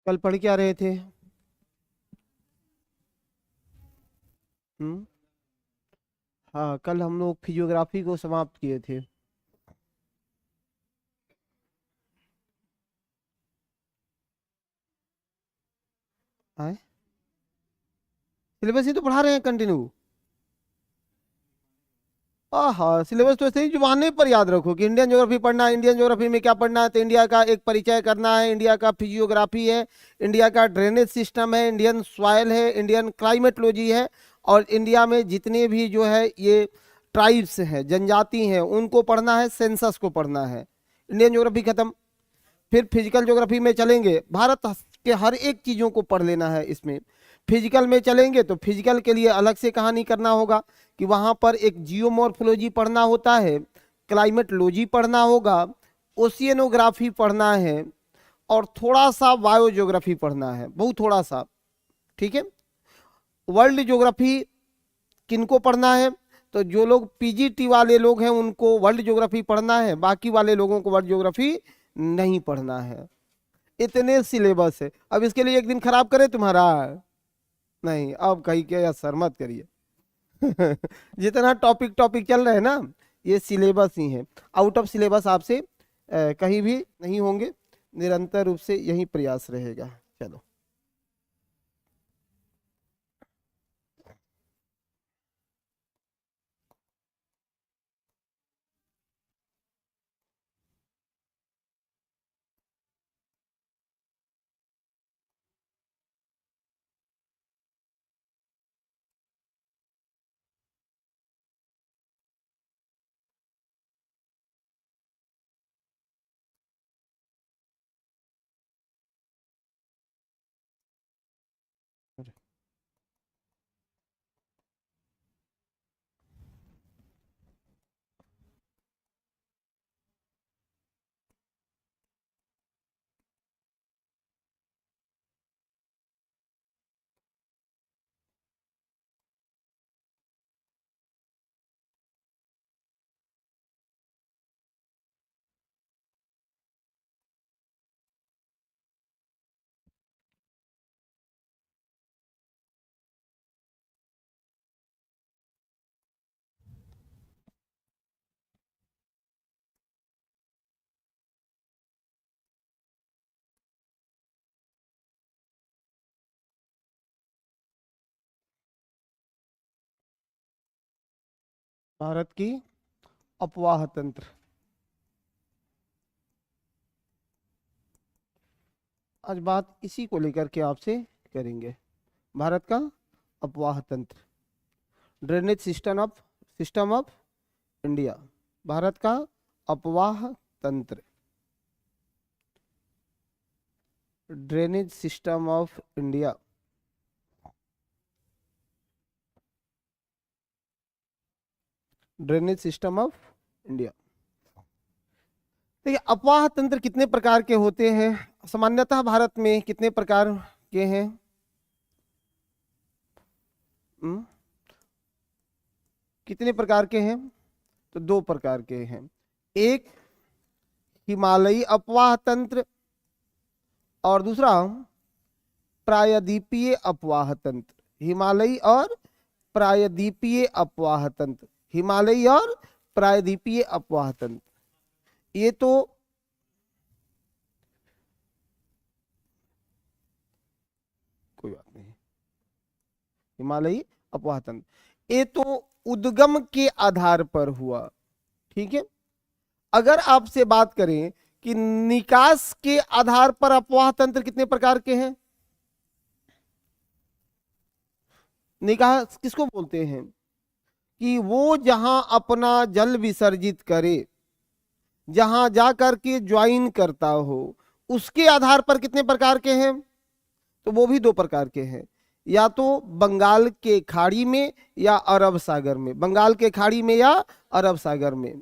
कल पढ़ क्या रहे थे? हम्म। हाँ, कल हम लोग फिजियोग्राफी को समाप्त किए थे। आए, सिलेबस ही तो पढ़ा रहे हैं कंटिन्यू। हाँ, सिलेबस तो ऐसे ही जुबानी पर याद रखो कि इंडियन ज्योग्राफी पढ़ना है। इंडियन ज्योग्राफी में क्या पढ़ना है? तो इंडिया का एक परिचय करना है, इंडिया का फिजियोग्राफी है, इंडिया का ड्रेनेज सिस्टम है, इंडियन सॉइल है, इंडियन क्लाइमेटोलॉजी है, और इंडिया में जितने भी जो है ये ट्राइब्स हैं, जनजाति हैं, उनको पढ़ना है, सेंसस को पढ़ना है। इंडियन ज्योग्राफी खत्म। फिर फिजिकल ज्योग्राफी में चलेंगे, भारत के हर एक चीज़ों को पढ़ लेना है इसमें। फिजिकल में चलेंगे तो फिजिकल के लिए अलग से कहानी करना होगा कि वहाँ पर एक जियोमॉर्फोलॉजी पढ़ना होता है, क्लाइमेटोलॉजी पढ़ना होगा, ओशियनोग्राफी पढ़ना है, और थोड़ा सा बायोज्योग्राफी पढ़ना है, बहुत थोड़ा सा। ठीक है। वर्ल्ड ज्योग्राफी किनको पढ़ना है? तो जो लोग पीजीटी वाले लोग हैं उनको वर्ल्ड ज्योग्राफी पढ़ना है, बाकी वाले लोगों को वर्ल्ड ज्योग्राफी नहीं पढ़ना है। इतने सिलेबस है। अब इसके लिए एक दिन खराब करे तुम्हारा? नहीं, अब कहीं के असर मत करिए। जितना टॉपिक टॉपिक चल रहे हैं ना, ये सिलेबस ही है। आउट ऑफ सिलेबस आपसे कहीं भी नहीं होंगे। निरंतर रूप से यही प्रयास रहेगा। चलो। भारत की अपवाह तंत्र। आज बात इसी को लेकर के आपसे करेंगे। भारत का अपवाह तंत्र, drainage system of India. Bharat का अपवाह तंत्र, drainage system of India. Drainage system of India. देखिए, अपवाह तंत्र कितने प्रकार के होते हैं? सामान्यतः भारत में कितने प्रकार के हैं? हम्म, कितने प्रकार के हैं? तो दो प्रकार के हैं। एक हिमालयी अपवाह तंत्र, और दूसरा प्रायद्वीपीय अपवाह तंत्र। हिमालयी और प्रायद्वीपीय अपवाह तंत्र। हिमालयी और प्रायद्वीपीय अपवाह तंत्र, ये तो कोई बात नहीं। हिमालयी अपवाह तंत्र ये तो उद्गम के आधार पर हुआ। ठीक है। अगर आपसे बात करें कि निकास के आधार पर अपवाह तंत्र कितने प्रकार के हैं? निकास किसको बोलते हैं? कि वो जहां अपना जल विसर्जित करे, जहां जाकर के ज्वाइन करता हो, उसके आधार पर कितने प्रकार के हैं? तो वो भी दो प्रकार के हैं। या तो बंगाल के खाड़ी में या अरब सागर में, बंगाल के खाड़ी में या अरब सागर में।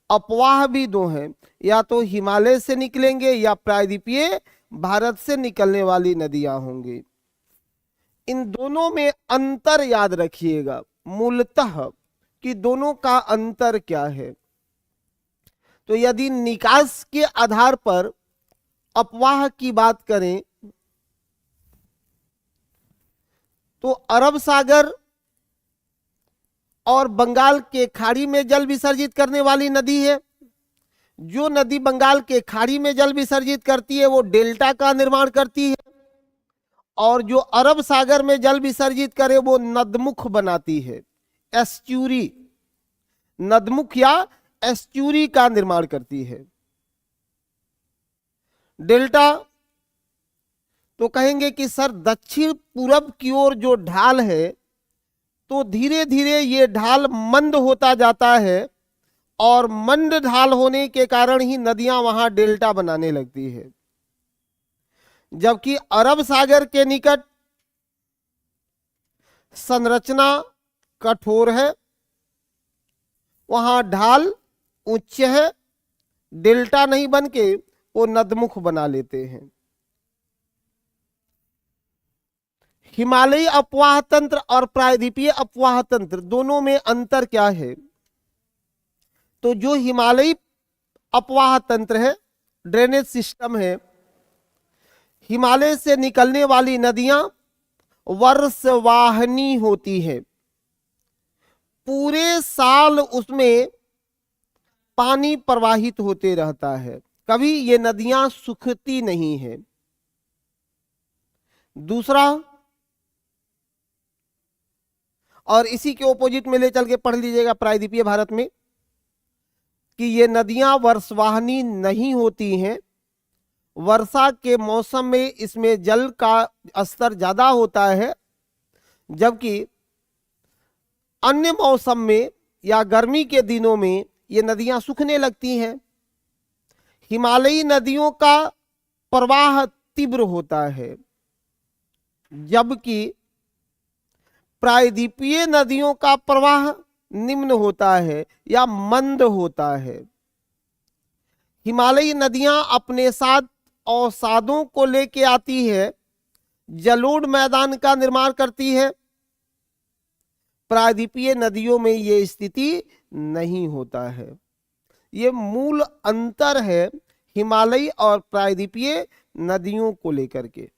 अपवाह भी दो हैं, या तो हिमालय से निकलेंगे या प्रायद्वीपीय भारत से निकलने वाली नदियां होंगी। इन दोनों में अंतर याद रखिएगा मूलतः, कि दोनों का अंतर क्या है। तो यदि निकास के आधार पर अपवाह की बात करें तो अरब सागर और बंगाल के खाड़ी में जल विसर्जित करने वाली नदी है। जो नदी बंगाल के खाड़ी में जल विसर्जित करती है वो डेल्टा का निर्माण करती है, और जो अरब सागर में जल विसर्जित करे वो नदमुख बनाती है, एस्ट्यूरी, नदमुख या एस्ट्यूरी का निर्माण करती है। डेल्टा तो कहेंगे कि सर दक्षिण पूरब की ओर जो ढाल है तो धीरे धीरे ये ढाल मंद होता जाता है, और मंद ढाल होने के कारण ही नदियां वहां डेल्टा बनाने लगती है। जबकि अरब सागर के निकट संरचना कठोर है, वहां ढाल उच्च है, डेल्टा नहीं बन के वो नदमुख बना लेते हैं। हिमालयी अपवाह तंत्र और प्रायद्वीपीय अपवाह तंत्र दोनों में अंतर क्या है? तो जो हिमालयी अपवाह तंत्र है, ड्रेनेज सिस्टम है, हिमालय से निकलने वाली नदियां वर्षवाहिनी होती है, पूरे साल उसमें पानी प्रवाहित होते रहता है, कभी ये नदियां सूखती नहीं है। दूसरा, और इसी के ऑपोजिट में ले चल के पढ़ लीजिएगा प्रायद्वीपीय भारत में, कि ये नदियां वर्षवाहिनी नहीं होती हैं। वर्षा के मौसम में इसमें जल का स्तर ज्यादा होता है, जबकि अन्य मौसम में या गर्मी के दिनों में ये नदियां सूखने लगती हैं। हिमालयी नदियों का प्रवाह तीव्र होता है, जबकि प्रायद्वीपीय नदियों का प्रवाह निम्न होता है या मंद होता है। हिमालयी नदियां अपने साथ अवसादों को लेके आती है, जलोढ़ मैदान का निर्माण करती है। प्रायद्वीपीय नदियों में ये स्थिति नहीं होता है। ये मूल अंतर है हिमालयी और प्रायद्वीपीय नदियों को लेकर के।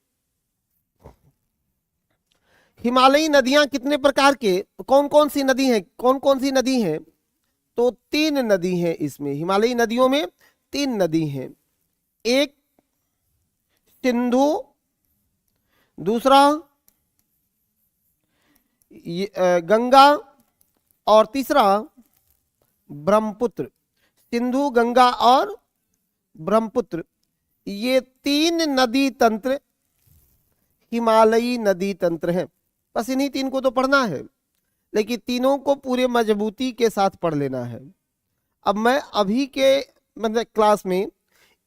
हिमालयी नदियां कितने प्रकार के, कौन कौन सी नदी हैं, कौन कौन सी नदी हैं? तो 3 नदी हैं इसमें। हिमालयी नदियों में 3 नदी हैं। एक सिंधु, दूसरा गंगा, और तीसरा ब्रह्मपुत्र। सिंधु, गंगा और ब्रह्मपुत्र, ये 3 नदी तंत्र हिमालयी नदी तंत्र हैं। बस इन्हीं 3 को तो पढ़ना है, लेकिन तीनों को पूरे मजबूती के साथ पढ़ लेना है। अब मैं अभी के मतलब क्लास में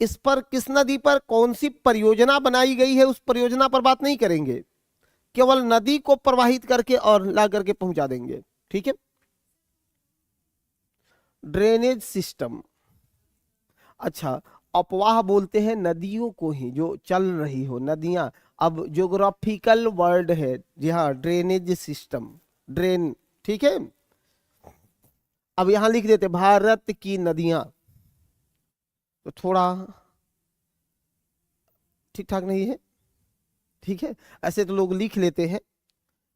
इस पर, किस नदी पर कौन सी परियोजना बनाई गई है, उस परियोजना पर बात नहीं करेंगे, केवल नदी को प्रवाहित करके और ला करके पहुंचा देंगे। ठीक है। ड्रेनेज सिस्टम, अच्छा, अपवाह बोलते हैं नदियों को ही जो चल रही हो, नदियां। अब ज्योग्राफिकल वर्ड है, जी हाँ, ड्रेनेज सिस्टम, ड्रेन। ठीक है। अब यहां लिख देते भारत की नदियां, तो थोड़ा ठीक ठाक नहीं है। ठीक है, ऐसे तो लोग लिख लेते हैं,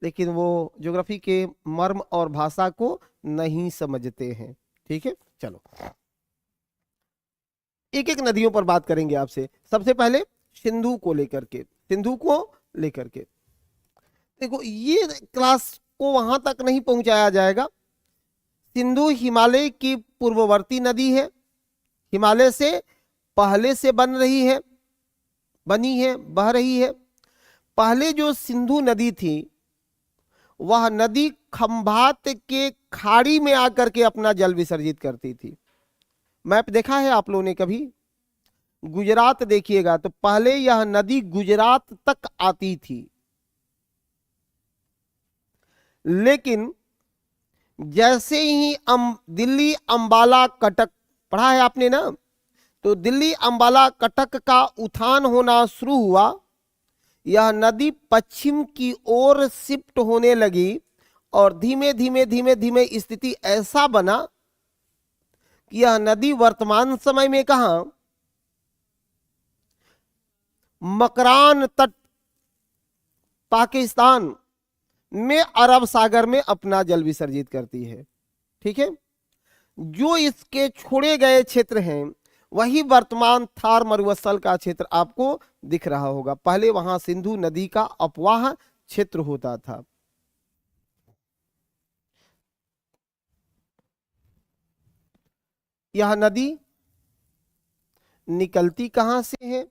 लेकिन वो ज्योग्राफी के मर्म और भाषा को नहीं समझते हैं। ठीक है, चलो एक एक नदियों पर बात करेंगे आपसे। सबसे पहले सिंधु को लेकर के, सिंधु को लेकर के देखो, ये क्लास को वहां तक नहीं पहुंचाया जाएगा। सिंधु हिमालय की पूर्ववर्ती नदी है, हिमालय से पहले से बनी है, बह रही है। पहले जो सिंधु नदी थी, वह नदी खंभात के खाड़ी में आकर के अपना जल विसर्जित करती थी। मैप देखा है आप लोगों ने कभी? गुजरात देखिएगा तो पहले यह नदी गुजरात तक आती थी, लेकिन जैसे ही दिल्ली अंबाला कटक पढ़ा है आपने ना, तो दिल्ली अंबाला कटक का उत्थान होना शुरू हुआ, यह नदी पश्चिम की ओर शिफ्ट होने लगी, और धीमे धीमे धीमे धीमे स्थिति ऐसा बना कि यह नदी वर्तमान समय में कहां, मकरान तट, पाकिस्तान, में अरब सागर में अपना जल विसर्जित करती है। ठीक है, जो इसके छोड़े गए क्षेत्र हैं वही वर्तमान थार मरुस्थल का क्षेत्र आपको दिख रहा होगा। पहले वहां सिंधु नदी का अपवाह क्षेत्र होता था। यह नदी निकलती कहां से है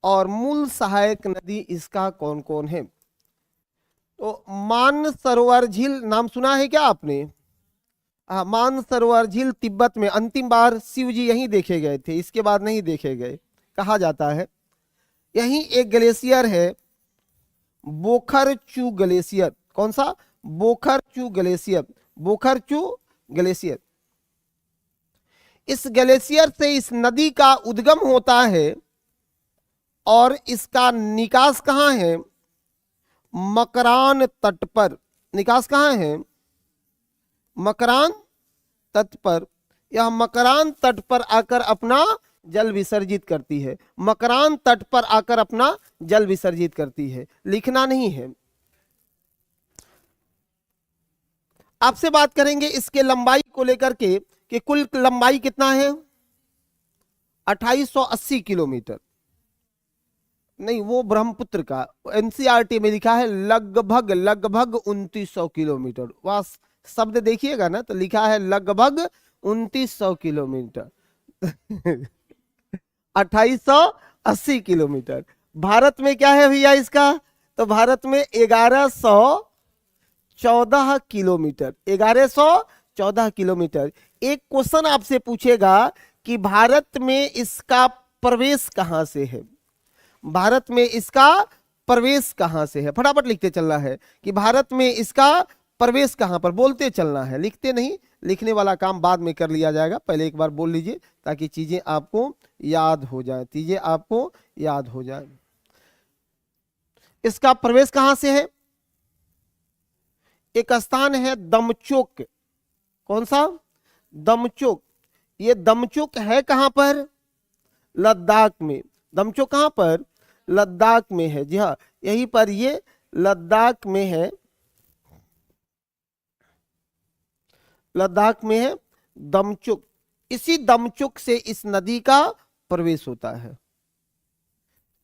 और मूल सहायक नदी इसका कौन कौन है? तो मानसरोवर झील नाम सुना है क्या आपने? मानसरोवर झील तिब्बत में अंतिम बार शिव जी यहीं देखे गए थे, इसके बाद नहीं देखे गए कहा जाता है। यहीं एक ग्लेशियर है, बोखरचू ग्लेशियर। कौन सा? बोखरचू ग्लेशियर। बोखरचू ग्लेशियर। इस ग्लेशियर से इस नदी का उद्गम होता है और इसका निकास कहां है? मकरान तट पर। निकास कहां है? मकरान तट पर। यह मकरान तट पर आकर अपना जल विसर्जित करती है। मकरान तट पर आकर अपना जल विसर्जित करती है, लिखना नहीं है। आपसे बात करेंगे इसके लंबाई को लेकर के कि कुल लंबाई कितना है? 2880 किलोमीटर। नहीं, वो ब्रह्मपुत्र का एनसीईआरटी में लिखा है लगभग 2900 किलोमीटर। वह शब्द देखिएगा ना तो लिखा है लगभग 2900 किलोमीटर। 2880 किलोमीटर। भारत में क्या है भैया इसका? तो भारत में 1114 किलोमीटर। 1114 किलोमीटर। एक क्वेश्चन आपसे पूछेगा कि भारत में इसका प्रवेश कहां से है? भारत में इसका प्रवेश कहां से है? फटाफट लिखते चलना है कि भारत में इसका प्रवेश कहां पर। बोलते चलना है, लिखते नहीं। लिखने वाला काम बाद में कर लिया जाएगा, पहले एक बार बोल लीजिए ताकि चीजें आपको याद हो जाए। चीजें आपको याद हो जाए। इसका प्रवेश कहां से है? एक स्थान है दमचोक। कौन सा? दमचोक। ये दमचोक है कहां पर? लद्दाख में। दमचोक कहां पर? लद्दाख में है। जी हाँ, यहीं पर ये लद्दाख में है। लद्दाख में है दमचुक। इसी दमचुक से इस नदी का प्रवेश होता है।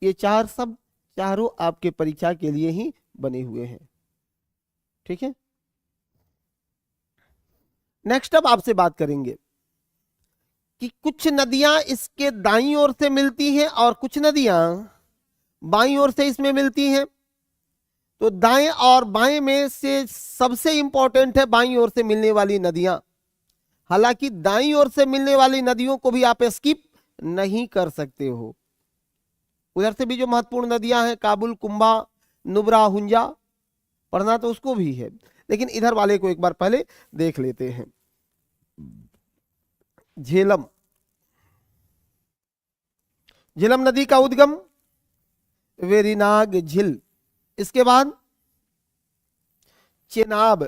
ये चार सब चारों आपके परीक्षा के लिए ही बने हुए हैं। ठीक है, नेक्स्ट अब आपसे बात करेंगे कि कुछ नदियां इसके दाईं ओर से मिलती हैं और कुछ नदियां बाईं ओर से इसमें मिलती हैं। तो दाएं और बाएं में से सबसे इंपॉर्टेंट है बाईं ओर से मिलने वाली नदियां। हालांकि दाईं ओर से मिलने वाली नदियों को भी आप स्किप नहीं कर सकते हो। उधर से भी जो महत्वपूर्ण नदियां हैं, काबुल, कुंभा, नुब्रा, हुंजा, पढ़ना तो उसको भी है, लेकिन इधर वाले को एक बार पहले देख लेते हैं। झेलम। झेलम नदी का उद्गम वेरिनाग झील। इसके बाद चेनाब,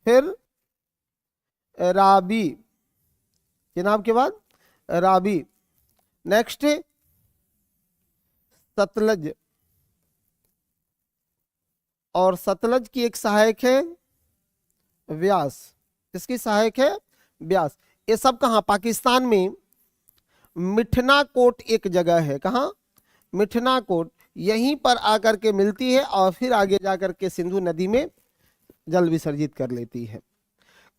फिर राबी। चेनाब के बाद राबी। नेक्स्ट सतलज, और सतलज की एक सहायक है व्यास। इसकी सहायक है व्यास। ये सब कहां? पाकिस्तान में मिठना कोट एक जगह है। कहां? मिठना कोट। यहीं पर आकर के मिलती है और फिर आगे जाकर के सिंधु नदी में जल विसर्जित कर लेती है।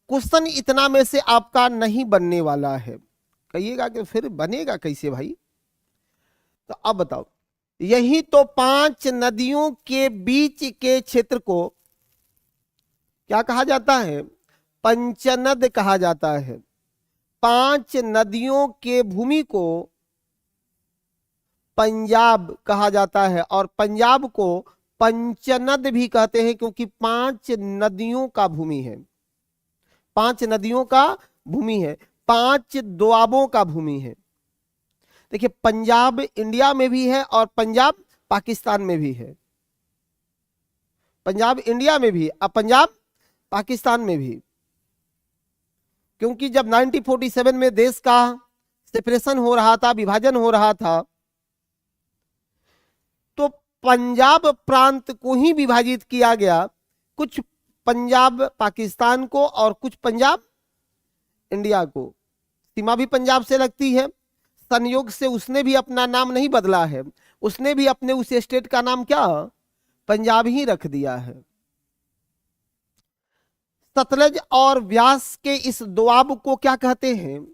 क्वेश्चन इतना में से आपका नहीं बनने वाला है। कहिएगा कि फिर बनेगा कैसे भाई? तो अब बताओ, यही तो 5 नदियों के बीच के क्षेत्र को क्या कहा जाता है? पंचनद कहा जाता है। 5 नदियों के भूमि को पंजाब कहा जाता है और पंजाब को पंचनद भी कहते हैं क्योंकि 5 नदियों का भूमि है। 5 नदियों का भूमि है, 5 दोआबों का भूमि है। देखिए, पंजाब इंडिया में भी है और पंजाब पाकिस्तान में भी है। पंजाब इंडिया में भी और पंजाब पाकिस्तान में भी, क्योंकि जब 1947 में देश का सेपरेशन हो रहा था, विभाजन हो रहा था, तो पंजाब प्रांत को ही विभाजित किया गया, कुछ पंजाब पाकिस्तान को और कुछ पंजाब इंडिया को। सीमा भी पंजाब से लगती है, संयोग से उसने भी अपना नाम नहीं बदला है, उसने भी अपने उस स्टेट का नाम क्या, पंजाब ही रख दिया है। सतलज और व्यास के इस दोआब को क्या कहते हैं,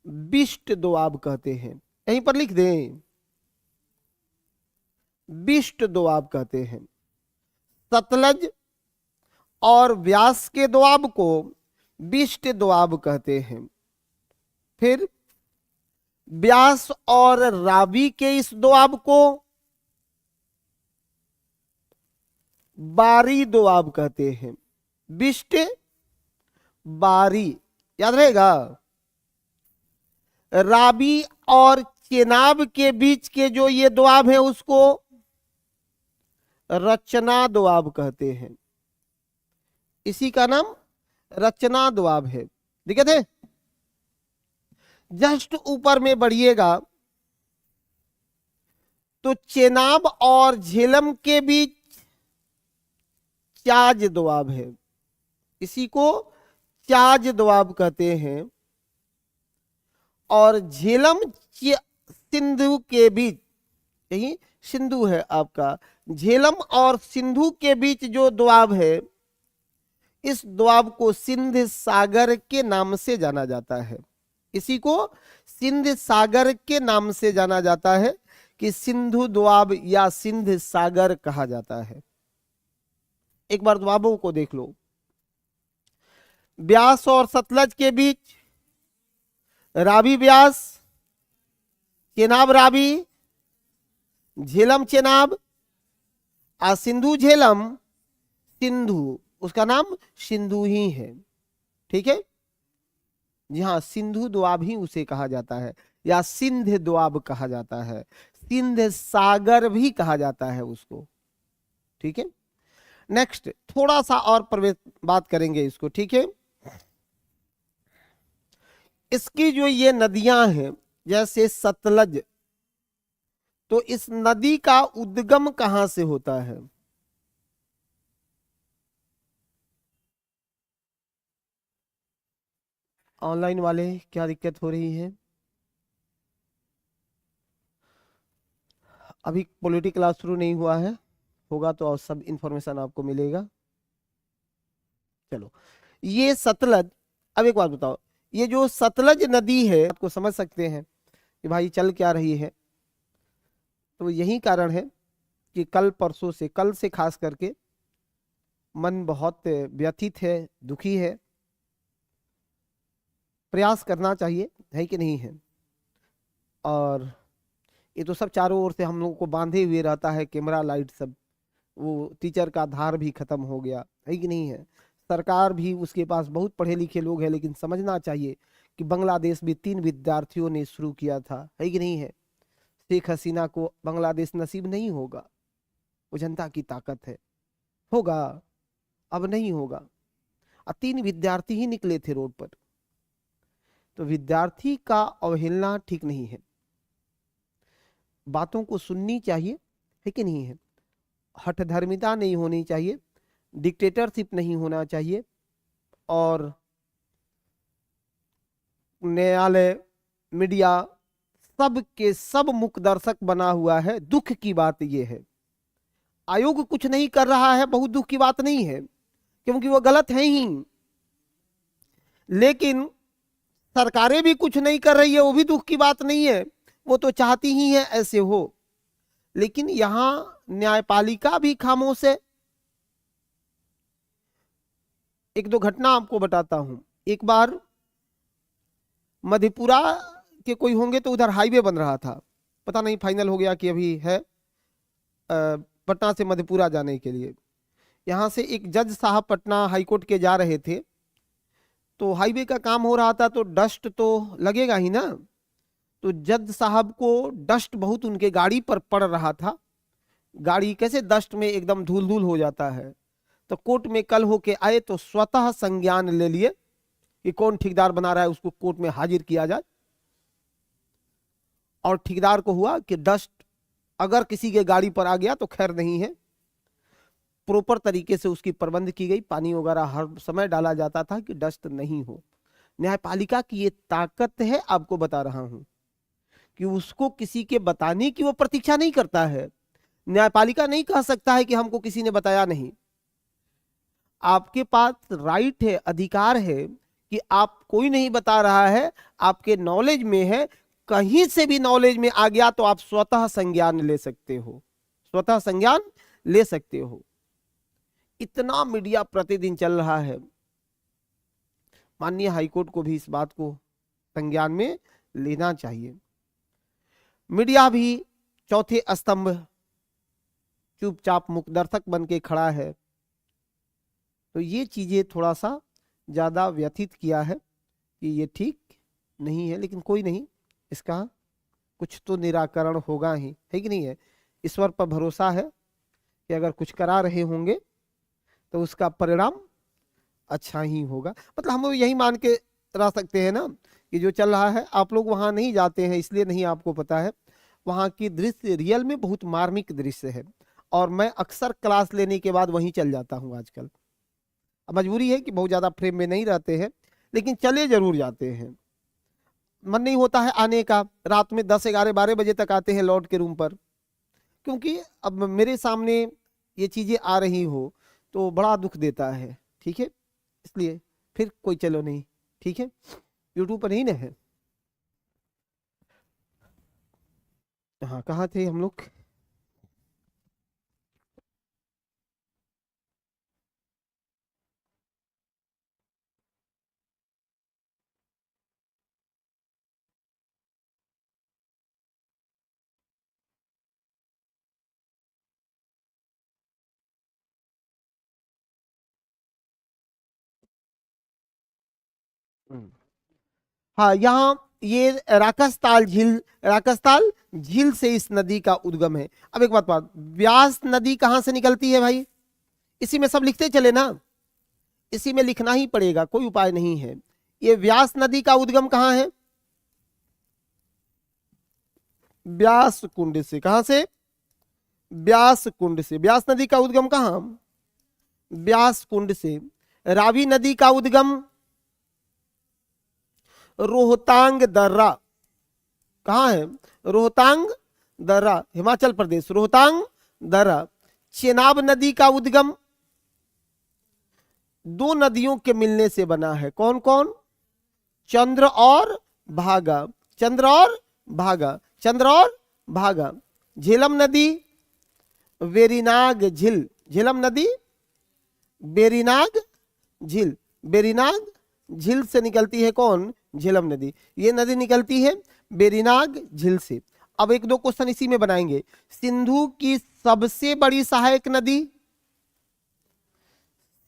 बिष्ट दोआब कहते हैं। यहीं पर लिख दें, बिष्ट दोआब कहते हैं। सतलज और व्यास के दोआब को बिष्ट दोआब कहते हैं। फिर व्यास और रावी के इस दोआब को बारी दोआब कहते हैं। बिष्ट बारी, याद रहेगा। रावी और चेनाब के बीच के जो ये दोआब है उसको रचना दोआब कहते हैं। इसी का नाम रचना दोआब है। दिखे थे, जस्ट ऊपर में बढ़िएगा तो चेनाब और झेलम के बीच चाज दोआब है, इसी को चाज दोआब कहते हैं। और झेलम सिंधु के बीच, यही सिंधु है आपका, झेलम और सिंधु के बीच जो दोआब है, इस दोआब को सिंध सागर के नाम से जाना जाता है। इसी को सिंध सागर के नाम से जाना जाता है, कि सिंधु दोआब या सिंध सागर कहा जाता है। एक बार दोआबों को देख लो। ब्यास और सतलज के बीच रावी ब्यास, चेनाब रावी, झेलम चेनाब, आ सिंधु झेलम, सिंधु, उसका नाम सिंधु ही है। ठीक है जी हाँ, सिंधु दोआब ही उसे कहा जाता है, या सिंध दोआब कहा जाता है, सिंध सागर भी कहा जाता है उसको। ठीक है, नेक्स्ट थोड़ा सा और प्रवेश बात करेंगे इसको। ठीक है, इसकी जो ये नदियां हैं जैसे सतलज, तो इस नदी का उद्गम कहां से होता है, ऑनलाइन वाले क्या दिक्कत हो रही है। अभी पॉलिटी क्लास शुरू नहीं हुआ है, होगा तो और सब इंफॉर्मेशन आपको मिलेगा। चलो, ये सतलज, अब एक बात बताओ, ये जो सतलज नदी है आपको समझ सकते हैं कि भाई चल क्या रही है। तो यही कारण है कि कल परसों से, कल से खास करके मन बहुत व्यथित है, दुखी है। प्रयास करना चाहिए, है कि नहीं है। और ये तो सब चारों ओर से हम लोगों को बांधे हुए रहता है, कैमरा लाइट सब, वो टीचर का धार भी खत्म हो गया, है कि नहीं है। सरकार भी, उसके पास बहुत पढ़े लिखे लोग हैं, लेकिन समझना चाहिए कि बांग्लादेश में 3 विद्यार्थियों ने शुरू किया था, है कि नहीं है। शेख हसीना को बांग्लादेश नसीब नहीं होगा, वो जनता की ताकत है। होगा, अब नहीं होगा। 3 विद्यार्थी ही निकले थे रोड पर, तो विद्यार्थी का अवहेलना ठीक नहीं है। बातों को सुननी चाहिए, है कि नहीं है। हठधर्मिता नहीं होनी चाहिए, डिक्टेटरशिप नहीं होना चाहिए। और न्यायालय, मीडिया, सब के सब मुख दर्शक बना हुआ है। दुख की बात यह है, आयोग कुछ नहीं कर रहा है, बहुत दुख की बात नहीं है, क्योंकि वो गलत है ही। लेकिन सरकारें भी कुछ नहीं कर रही है, वो भी दुख की बात नहीं है, वो तो चाहती ही है ऐसे हो। लेकिन यहां न्यायपालिका भी खामोश है। एक दो घटना आपको बताता हूं। एक बार मधेपुरा के कोई होंगे, तो उधर हाईवे बन रहा था, पता नहीं फाइनल हो गया कि अभी है, पटना से मधेपुरा जाने के लिए। यहां से एक जज साहब पटना हाईकोर्ट के जा रहे थे, तो हाईवे का काम हो रहा था, तो डस्ट तो लगेगा ही ना। तो जज साहब को डस्ट बहुत उनके गाड़ी पर पड़ रहा था। गाड़ी कैसे डस्ट में एकदम धूल धूल हो जाता है। तो कोर्ट में कल होके आए, तो स्वतः संज्ञान ले लिए कि कौन ठेकेदार बना रहा है, उसको कोर्ट में हाजिर किया जाए। और ठेकेदार को हुआ कि डस्ट अगर किसी के गाड़ी पर आ गया तो खैर नहीं है, प्रॉपर तरीके से उसकी प्रबंध की गई, पानी वगैरह हर समय डाला जाता था कि डस्ट नहीं हो। न्यायपालिका की ये ताकत है, आपको बता रहा हूं कि उसको किसी के बताने की वो प्रतीक्षा नहीं करता है। न्यायपालिका नहीं कह सकता है कि हमको किसी ने बताया नहीं। आपके पास राइट है, अधिकार है कि आप, कोई नहीं बता रहा है, आपके नॉलेज में है, कहीं से भी नॉलेज में आ गया तो आप स्वतः संज्ञान ले सकते हो, स्वतः संज्ञान ले सकते हो। इतना मीडिया प्रतिदिन चल रहा है, माननीय हाईकोर्ट को भी इस बात को संज्ञान में लेना चाहिए। मीडिया भी चौथे स्तंभ चुपचाप मुकदर्शक बन के खड़ा है, तो ये चीजें थोड़ा सा ज्यादा व्यथित किया है कि ये ठीक नहीं है, लेकिन कोई नहीं, इसका कुछ तो निराकरण होगा ही, है कि नहीं है। ईश्वर पर भरोसा है कि अगर कुछ करा रहे होंगे तो उसका परिणाम अच्छा ही होगा। मतलब हम लोग यही मान के रह सकते हैं ना कि जो चल रहा है, आप लोग वहां नहीं जाते हैं इसलिए नहीं आपको पता है, वहां की दृश्य रियल में बहुत मार्मिक दृश्य है, और मैं अक्सर क्लास लेने के बाद वहीं चल जाता हूं आजकल। अब मजबूरी है कि बहुत ज्यादा फ्रेम में नहीं रहते हैं, लेकिन चले जरूर जाते हैं। मन नहीं होता है आने का, रात में 10, 11, 12 बजे तक आते हैं लौट के रूम पर, क्योंकि अब मेरे सामने ये चीजें आ रही हो तो बड़ा दुख देता है, ठीक है, इसलिए फिर कोई चलो नहीं, ठीक है, यूट्यूब पर नहीं ना है। हाँ, कहाँ थे हम लोग? हम्म। हाँ, यहाँ ये राकसताल झील, राकसताल झील से इस नदी का उद्गम है। अब एक बात, व्यास नदी कहाँ से निकलती है भाई? इसी में सब लिखते चले ना, इसी में लिखना ही पड़ेगा, कोई उपाय नहीं है। ये व्यास नदी का उद्गम कहाँ है? व्यास कुंड से। कहां से? व्यास कुंड से। व्यास नदी का उद्गम कहां? व्यास कुंड से। रावी नदी का उद्गम रोहतांग दर्रा। कहां है? रोहतांग दर्रा, हिमाचल प्रदेश, रोहतांग दर्रा। चेनाब नदी का उद्गम दो नदियों के मिलने से बना है, कौन कौन? चंद्र और भागा, चंद्र और भागा, चंद्र और भागा। झेलम नदी, वेरिनाग झील, झेलम नदी बेरीनाग झील, बेरीनाग झील से निकलती है कौन? झेलम नदी। ये नदी निकलती है बेरीनाग झील से। अब एक दो क्वेश्चन इसी में बनाएंगे। सिंधु की सबसे बड़ी सहायक नदी,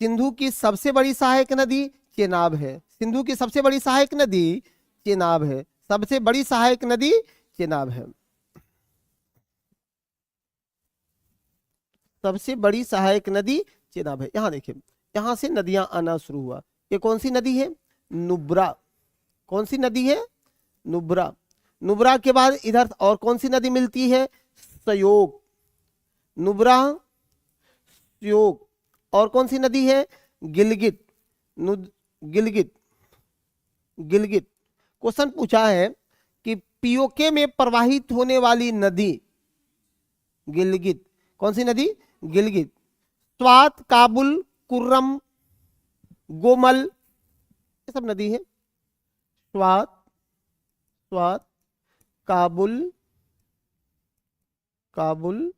सिंधु की सबसे बड़ी सहायक नदी चेनाब है। सिंधु की सबसे बड़ी सहायक नदी चेनाब है, सबसे बड़ी सहायक नदी चेनाब है, सबसे बड़ी सहायक नदी चेनाब है। यहां देखिए, यहां से नदियां आना शुरू हुआ। ये कौन सी नदी है? नुब्रा। कौन सी नदी है? नुब्रा। नुब्रा के बाद इधर और कौन सी नदी मिलती है? सयोग। नुब्रा, सयोग। और कौन सी नदी है? गिलगित। गिलगित, गिलगित। क्वेश्चन पूछा है कि पीओके में प्रवाहित होने वाली नदी गिलगित। कौन सी नदी? गिलगित। स्वात, काबुल, कुर्रम, गोमल, ये सब नदी है। स्वात, स्वात, काबुल, काबुल,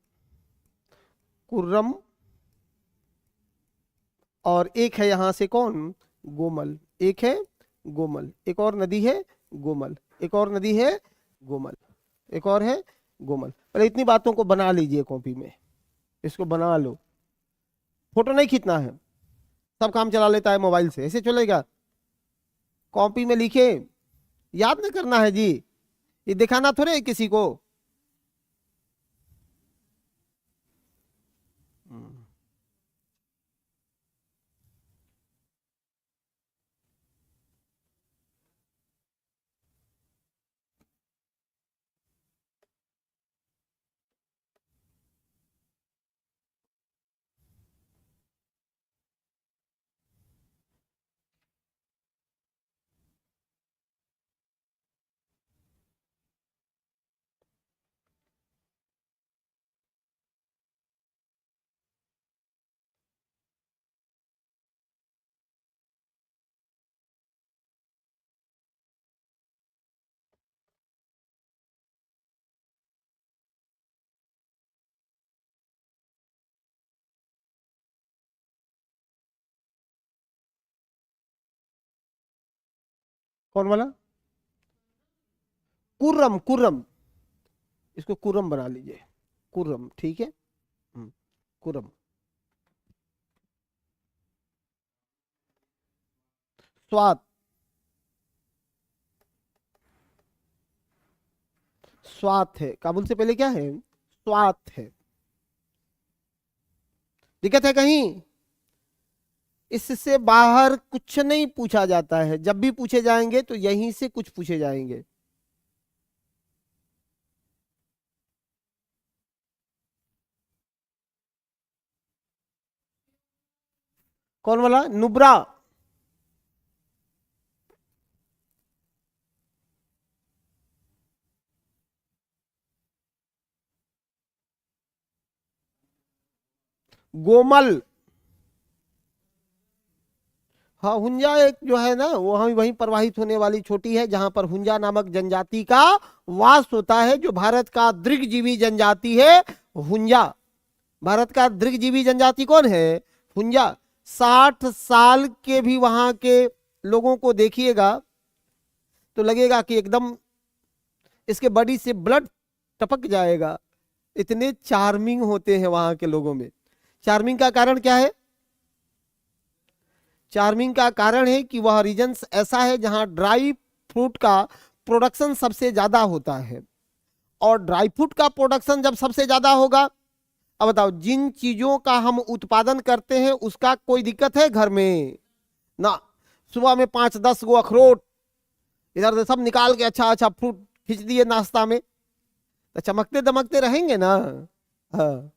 कुर्रम, और एक है यहां से कौन? गोमल। एक है गोमल, एक और नदी है गोमल, एक और नदी है गोमल, एक और है गोमल। पहले इतनी बातों को बना लीजिए कॉपी में, इसको बना लो। फोटो नहीं खींचना है, सब काम चला लेता है मोबाइल से, ऐसे चलेगा? कॉपी में लिखे, याद नहीं करना है जी, ये दिखाना थोड़े है किसी को। कौन वाला? कुर्रम, कुर्रम, इसको कुर्रम बना लीजिए, कुर्रम, ठीक है। कुर्रम। स्वात, स्वात है, काबुल से पहले क्या है? स्वात है। दिक्कत है कहीं? इससे बाहर कुछ नहीं पूछा जाता है, जब भी पूछे जाएंगे तो यहीं से कुछ पूछे जाएंगे। कौन वाला? नुब्रा। गोमल। हाँ, हुंजा एक जो है ना, वो वहीं वहीं प्रवाहित होने वाली छोटी है जहां पर हुंजा नामक जनजाति का वास होता है, जो भारत का दृढ़जीवी जनजाति है, हुंजा। भारत का दृढ़जीवी जनजाति कौन है? हुंजा। 60 साल के भी वहां के लोगों को देखिएगा तो लगेगा कि एकदम इसके बॉडी से ब्लड टपक जाएगा, इतने चार्मिंग होते हैं वहां के लोगों में। चार्मिंग का कारण क्या है? चार्मिंग का कारण है कि वह रीजन ऐसा है जहां ड्राई फ्रूट का प्रोडक्शन सबसे ज्यादा होता है, और ड्राई फ्रूट का प्रोडक्शन जब सबसे ज्यादा होगा, अब बताओ, जिन चीजों का हम उत्पादन करते हैं उसका कोई दिक्कत है घर में ना? सुबह में 5-10 गो अखरोट इधर से सब निकाल के अच्छा अच्छा फ्रूट खींच दिए नाश्ता में, तो चमकते दमकते रहेंगे ना? हाँ।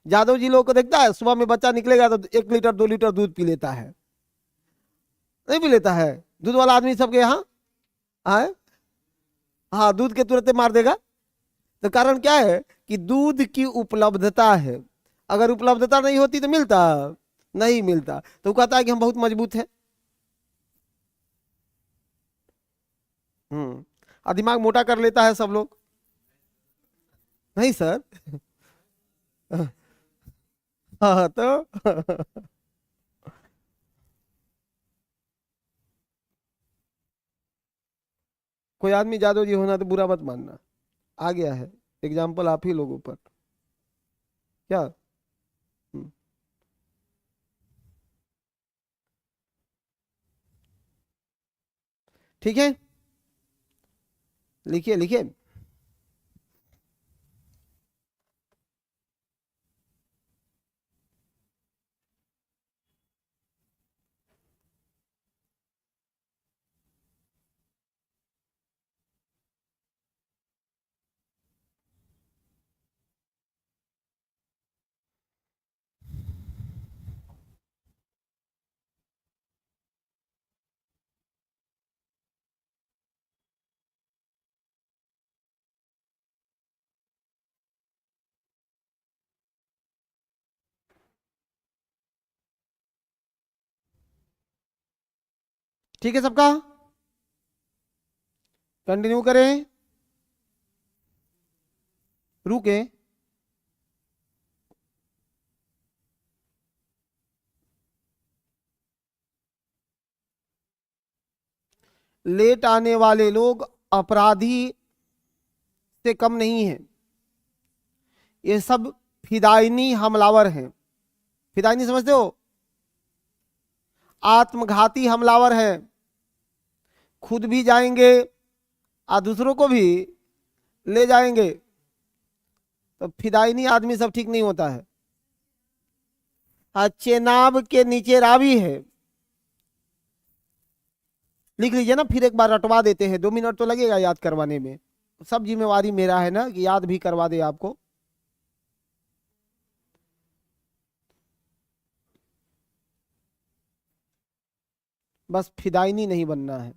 यादव जी लोगों को देखता है, सुबह में बच्चा निकलेगा तो 1 लीटर 2 लीटर दूध पी लेता है, नहीं पी लेता है? दूध वाला आदमी सबके यहाँ आए, हाँ, दूध के तुरंत मार देगा। तो कारण क्या है? कि दूध की उपलब्धता है। अगर उपलब्धता नहीं होती तो मिलता नहीं मिलता, तो वो कहता है कि हम बहुत मजबूत हैं। और दिमाग मोटा कर लेता है सब लोग। नहीं सर। हाँ तो कोई आदमी जादव जी होना तो बुरा मत मानना, आ गया है, एग्जाम्पल आप ही लोगों पर। क्या? हम्म, ठीक है, लिखिए लिखिए। ठीक है सबका, कंटिन्यू करें, रुके। लेट आने वाले लोग अपराधी से कम नहीं है, ये सब फिदाइनी हमलावर हैं। फिदाइनी समझते हो? आत्मघाती हमलावर हैं, खुद भी जाएंगे और दूसरों को भी ले जाएंगे। तो फिदाइनी आदमी सब ठीक नहीं होता है। हाँ, चेनाब के नीचे रावी है, लिख लीजिए ना, फिर एक बार रटवा देते हैं, 2 मिनट तो लगेगा याद करवाने में। सब जिम्मेवारी मेरा है ना कि याद भी करवा दे आपको। बस फिदाइनी नहीं बनना है।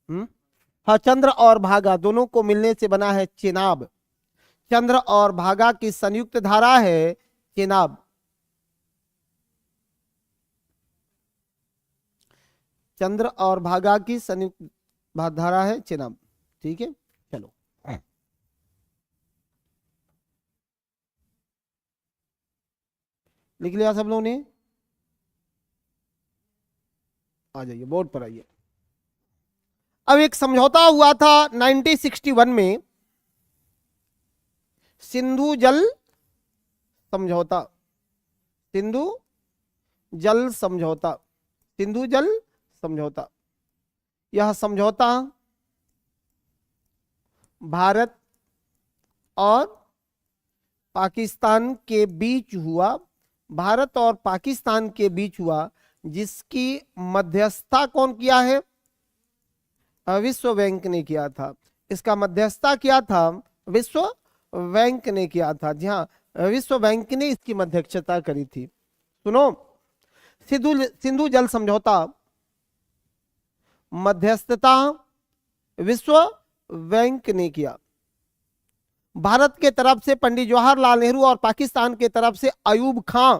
हम्म। हाँ, चंद्र और भागा दोनों को मिलने से बना है चेनाब। चंद्र और भागा की संयुक्त धारा है चेनाब। चंद्र और भागा की संयुक्त धारा है चेनाब। ठीक है, चलो। लिख लिया सब लोगों ने? आ जाइए बोर्ड पर आइए। अब एक समझौता हुआ था 1961 में, सिंधु जल समझौता, सिंधु जल समझौता, सिंधु जल समझौता। यह समझौता भारत और पाकिस्तान के बीच हुआ, भारत और पाकिस्तान के बीच हुआ, जिसकी मध्यस्थता कौन किया है? विश्व बैंक ने किया था। इसका मध्यस्थता किया था विश्व बैंक ने किया था। जी हाँ, विश्व बैंक ने इसकी मध्यक्षता करी थी। सुनो, सिंधु जल समझौता मध्यस्थता विश्व बैंक ने किया। भारत के तरफ से पंडित जवाहरलाल नेहरू और पाकिस्तान के तरफ से अयूब खां।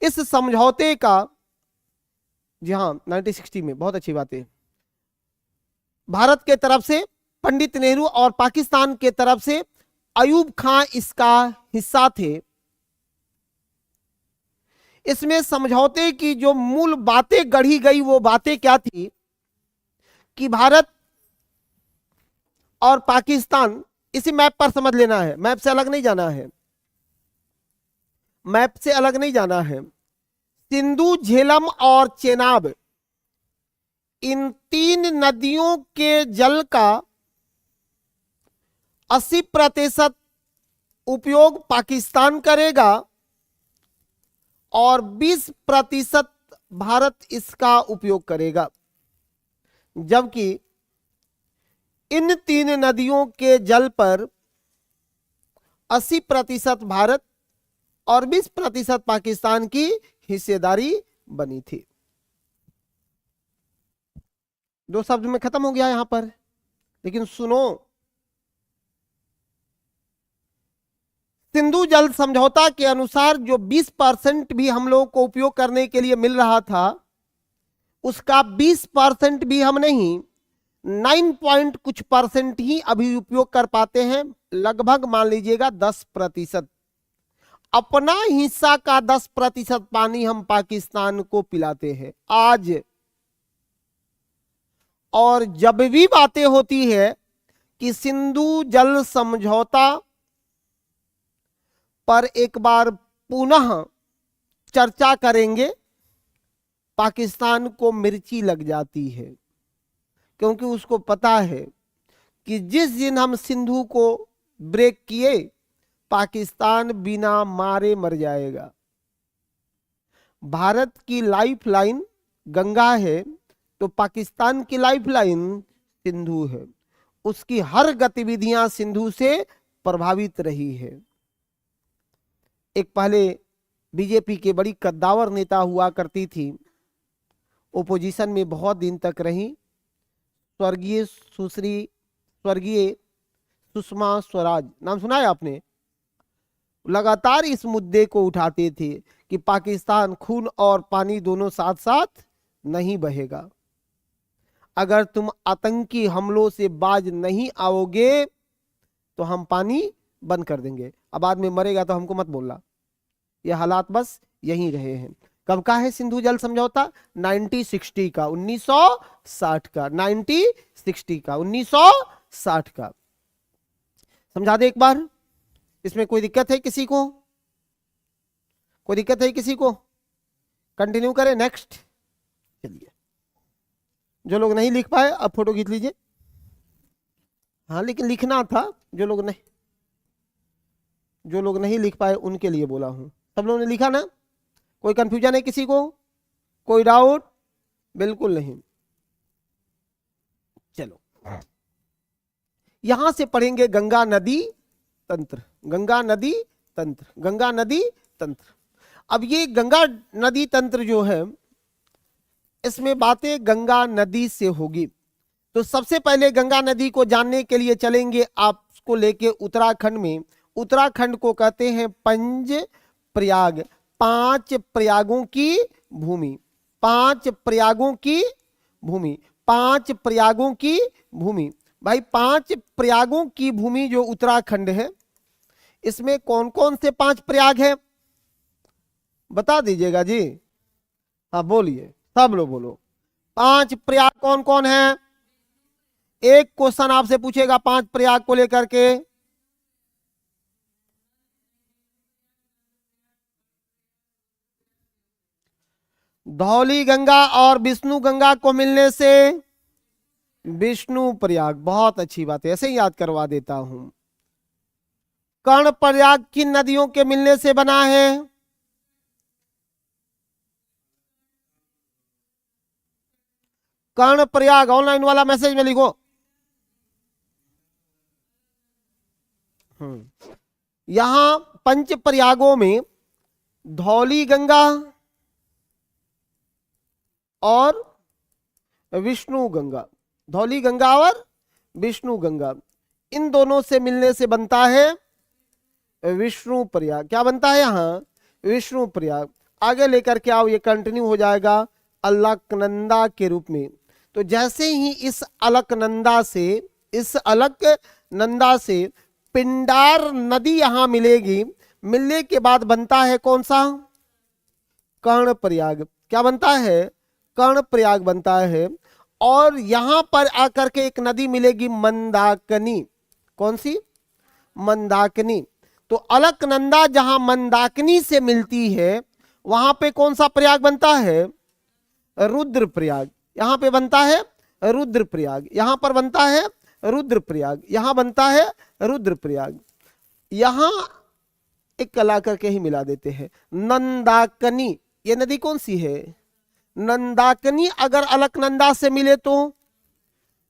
इस समझौते का, जी हाँ 1960 में, बहुत अच्छी बात है, भारत के तरफ से पंडित नेहरू और पाकिस्तान के तरफ से अयूब खां इसका हिस्सा थे। इसमें समझौते की जो मूल बातें गढ़ी गई वो बातें क्या थी कि भारत और पाकिस्तान, इसी मैप पर समझ लेना है, मैप से अलग नहीं जाना है, मैप से अलग नहीं जाना है। सिंधु, झेलम और चेनाब, इन तीन नदियों के जल का 80% उपयोग पाकिस्तान करेगा और 20% भारत इसका उपयोग करेगा। जबकि इन तीन नदियों के जल पर 80% भारत और 20% पाकिस्तान की हिस्सेदारी बनी थी। दो शब्द में खत्म हो गया यहां पर। लेकिन सुनो, सिंधु जल समझौता के अनुसार जो 20% भी हम लोगों को उपयोग करने के लिए मिल रहा था, उसका 20% भी हम नहीं, 9 पॉइंट कुछ परसेंट ही अभी उपयोग कर पाते हैं। लगभग मान लीजिएगा 10%। अपना हिस्सा का 10% पानी हम पाकिस्तान को पिलाते हैं आज। और जब भी बातें होती है कि सिंधु जल समझौता पर एक बार पुनः चर्चा करेंगे, पाकिस्तान को मिर्ची लग जाती है, क्योंकि उसको पता है कि जिस दिन हम सिंधु को ब्रेक किए, पाकिस्तान बिना मारे मर जाएगा। भारत की लाइफलाइन गंगा है, तो पाकिस्तान की लाइफलाइन सिंधु है। उसकी हर गतिविधियां सिंधु से प्रभावित रही है। एक पहले बीजेपी के बड़ी कद्दावर नेता हुआ करती थी, ओपोजिशन में बहुत दिन तक रही, स्वर्गीय सुषमा स्वराज, नाम सुना है आपने? लगातार इस मुद्दे को उठाते थे कि पाकिस्तान खून और पानी दोनों साथ साथ नहीं बहेगा। अगर तुम आतंकी हमलों से बाज नहीं आओगे तो हम पानी बंद कर देंगे। अब बाद में मरेगा तो हमको मत बोलना। यह हालात बस यही रहे हैं। कब का है सिंधु जल समझौता? 1960 का, 1960 का, 1960 का, 1960 का। समझा दे एक बार। इसमें कोई दिक्कत है किसी को? कोई दिक्कत है किसी को? कंटिन्यू करें, नेक्स्ट चलिए। जो लोग नहीं लिख पाए अब फोटो खींच लीजिए। हाँ, लेकिन लिखना था। जो लोग नहीं लिख पाए उनके लिए बोला हूं। सब लोगों ने लिखा ना? कोई कंफ्यूजन है किसी को? कोई डाउट? बिल्कुल नहीं। चलो यहां से पढ़ेंगे गंगा नदी तंत्र, गंगा नदी तंत्र, गंगा नदी तंत्र। अब ये गंगा नदी तंत्र जो है, इसमें बातें गंगा नदी से होगी। तो सबसे पहले गंगा नदी को जानने के लिए चलेंगे आपको लेके उत्तराखंड में। उत्तराखंड को कहते हैं पंच प्रयाग, 5 प्रयागों की भूमि, 5 प्रयागों की भूमि, 5 प्रयागों की भूमि। भाई 5 प्रयागों की भूमि जो उत्तराखंड है, इसमें कौन कौन से 5 प्रयाग है बता दीजिएगा जी। हाँ बोलिए, सब लोग बोलो। 5 प्रयाग कौन कौन है? एक क्वेश्चन आपसे पूछेगा 5 प्रयाग को लेकर के। धौली गंगा और विष्णु गंगा को मिलने से विष्णु प्रयाग। बहुत अच्छी बात है, ऐसे ही याद करवा देता हूं। कर्ण प्रयाग किन नदियों के मिलने से बना है? कर्ण प्रयाग ऑनलाइन वाला मैसेज में लिखो। यहां पंच प्रयागों में धौली गंगा और विष्णु गंगा, धौली गंगा और विष्णु गंगा, इन दोनों से मिलने से बनता है विष्णु प्रयाग। क्या बनता है यहां? विष्णु प्रयाग। आगे लेकर के आओ, ये कंटिन्यू हो जाएगा अलकनंदा के रूप में। तो जैसे ही इस अलकनंदा से, इस अलकनंदा से पिंडार नदी यहां मिलेगी, मिलने के बाद बनता है कौन सा? कर्ण प्रयाग। क्या बनता है? कर्ण प्रयाग बनता है। और यहां पर आकर के एक नदी मिलेगी मंदाकिनी। कौन सी? मंदाकिनी। तो अलकनंदा जहां मंदाकिनी से मिलती है, वहां पे कौन सा प्रयाग बनता है? रुद्र प्रयाग। यहां पे बनता है रुद्र प्रयाग, यहां पर बनता है रुद्र प्रयाग, यहां बनता है रुद्र प्रयाग। यहां एक कला करके ही मिला देते हैं, नंदाकनी। ये नदी कौन सी है? नंदाकनी। अगर अलकनंदा से मिले तो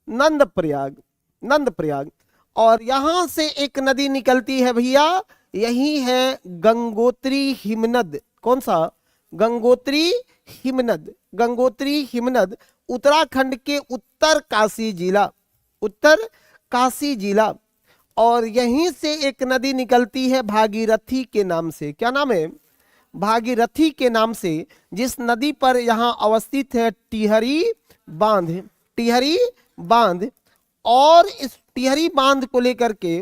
नंद प्रयाग, नंद प्रयाग। और यहां से एक नदी निकलती है भैया, यही है गंगोत्री हिमनद। कौन सा? गंगोत्री हिमनद। गंगोत्री हिमनद उत्तराखंड के उत्तर काशी जिला, उत्तर काशी जिला। और यहीं से एक नदी निकलती है भागीरथी के नाम से। क्या नाम है? भागीरथी के नाम से, जिस नदी पर यहां अवस्थित है टिहरी बांध, टिहरी बांध। और इस टिहरी बांध को लेकर के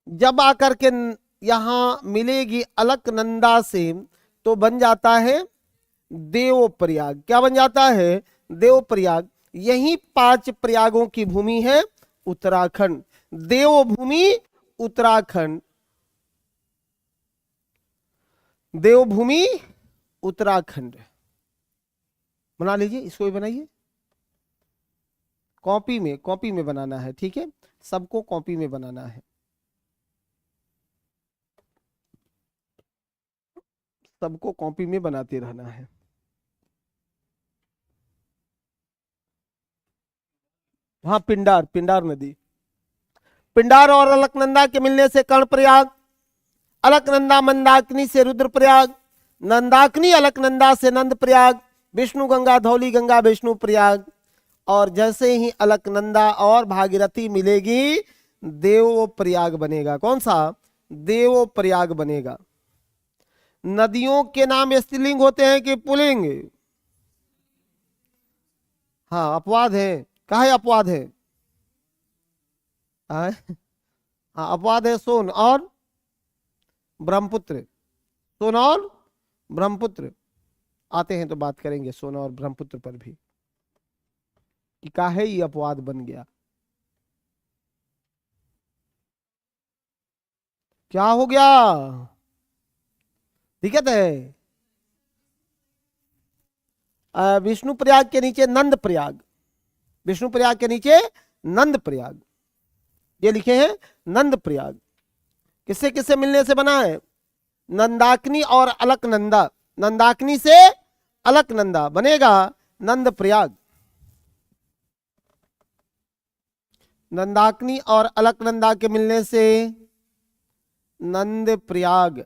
जब आकर के यहां मिलेगी अलकनंदा से, तो बन जाता है देव प्रयाग। क्या बन जाता है? देव प्रयाग। यही 5 प्रयागों की भूमि है उत्तराखंड, देवभूमि उत्तराखंड, देवभूमि उत्तराखंड। बना लीजिए, इसको भी बनाइए, कॉपी में, कॉपी में बनाना है, ठीक है? सबको कॉपी में बनाना है, सबको कॉपी में बनाते रहना है। हाँ, पिंडार, पिंडार नदी। पिंडार और अलकनंदा के मिलने से कर्णप्रयाग, अलकनंदा मंदाकिनी से रुद्रप्रयाग, नंदाकिनी अलकनंदा से नंदप्रयाग, विष्णु गंगा धौली गंगा विष्णु प्रयाग। और जैसे ही अलकनंदा और भागीरथी मिलेगी, देव प्रयाग बनेगा। कौन सा? देव प्रयाग बनेगा। नदियों के नाम स्त्रीलिंग होते हैं कि पुल्लिंग? हाँ, अपवाद है। काहे अपवाद है? हाँ, अपवाद है सोन और ब्रह्मपुत्र। सोन और ब्रह्मपुत्र आते हैं तो बात करेंगे सोन और ब्रह्मपुत्र पर भी, कि काहे ये अपवाद बन गया। क्या हो गया? दिक्कत है? विष्णु प्रयाग के नीचे नंद प्रयाग, विष्णु प्रयाग के नीचे नंद प्रयाग, ये लिखे हैं नंद प्रयाग। किससे किससे मिलने से बना है? नंदाकिनी और अलकनंदा। नंदाकिनी से अलकनंदा बनेगा नंद प्रयाग। नंदाकिनी और अलकनंदा के मिलने से नंद प्रयाग।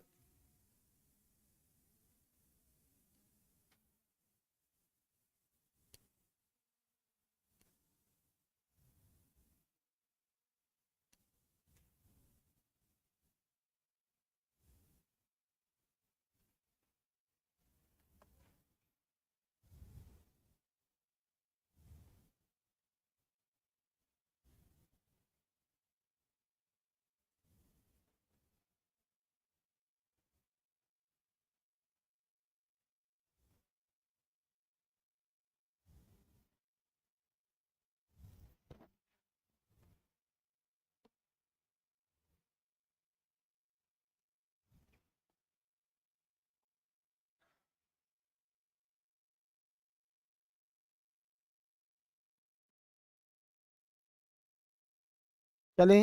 चले,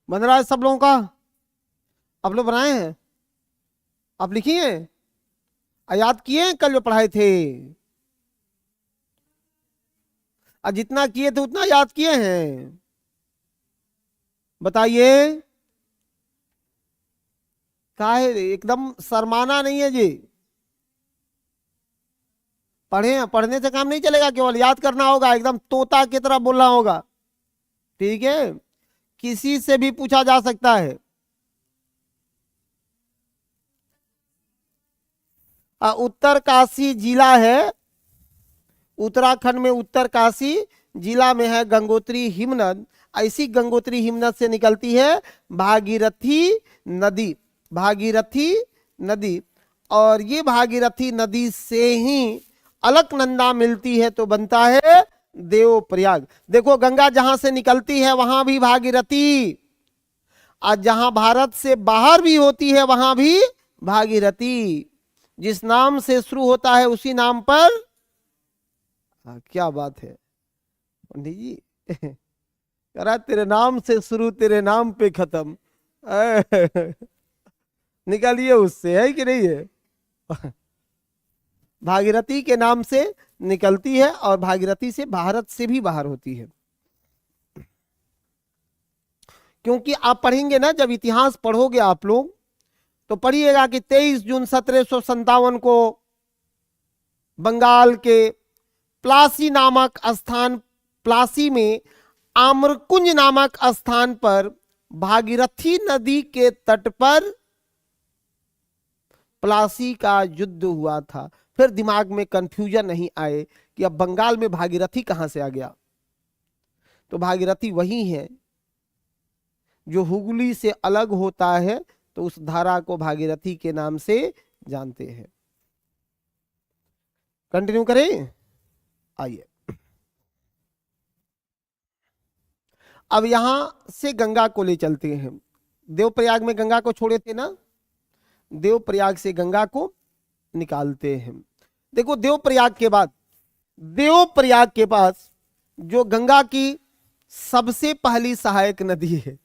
बन रहा है सब लोगों का? आप लोग बनाए हैं? आप लिखिए, याद किए हैं कल जो पढ़ाए थे? और जितना किए थे उतना याद किए हैं? बताइए। काहे एकदम शर्माना नहीं है जी। पढ़े, पढ़ने से काम नहीं चलेगा, केवल याद करना होगा, एकदम तोता की तरह बोलना होगा। ठीक है, किसी से भी पूछा जा सकता है। उत्तरकाशी जिला है, उत्तराखंड में उत्तरकाशी जिला में है गंगोत्री हिमनद। ऐसी गंगोत्री हिमनद से निकलती है भागीरथी नदी, भागीरथी नदी। और ये भागीरथी नदी से ही अलकनंदा मिलती है तो बनता है देवप्रयाग। देखो, गंगा जहां से निकलती है वहां भी भागीरथी, और जहां भारत से बाहर भी होती है वहां भी भागीरथी। जिस नाम से शुरू होता है उसी नाम पर। क्या बात है पंडित जी। कह रहा तेरे नाम से शुरू तेरे नाम पे खत्म। निकालिए उससे, है कि नहीं है? भागीरथी के नाम से निकलती है और भागीरथी से भारत से भी बाहर होती है। क्योंकि आप पढ़ेंगे ना, जब इतिहास पढ़ोगे आप लोग तो पढ़िएगा कि 23 जून 1757 को बंगाल के प्लासी नामक स्थान, प्लासी में आम्रकुंज नामक स्थान पर भागीरथी नदी के तट पर प्लासी का युद्ध हुआ था। फिर दिमाग में कंफ्यूजन नहीं आए कि अब बंगाल में भागीरथी कहां से आ गया। तो भागीरथी वही है जो हुगली से अलग होता है, तो उस धारा को भागीरथी के नाम से जानते हैं। कंटिन्यू करें, आइए। अब यहां से गंगा को ले चलते हैं। देवप्रयाग में गंगा को छोड़े थे ना, देवप्रयाग से गंगा को निकालते हैं। देखो, देवप्रयाग के बाद, देवप्रयाग के पास जो गंगा की सबसे पहली सहायक नदी है,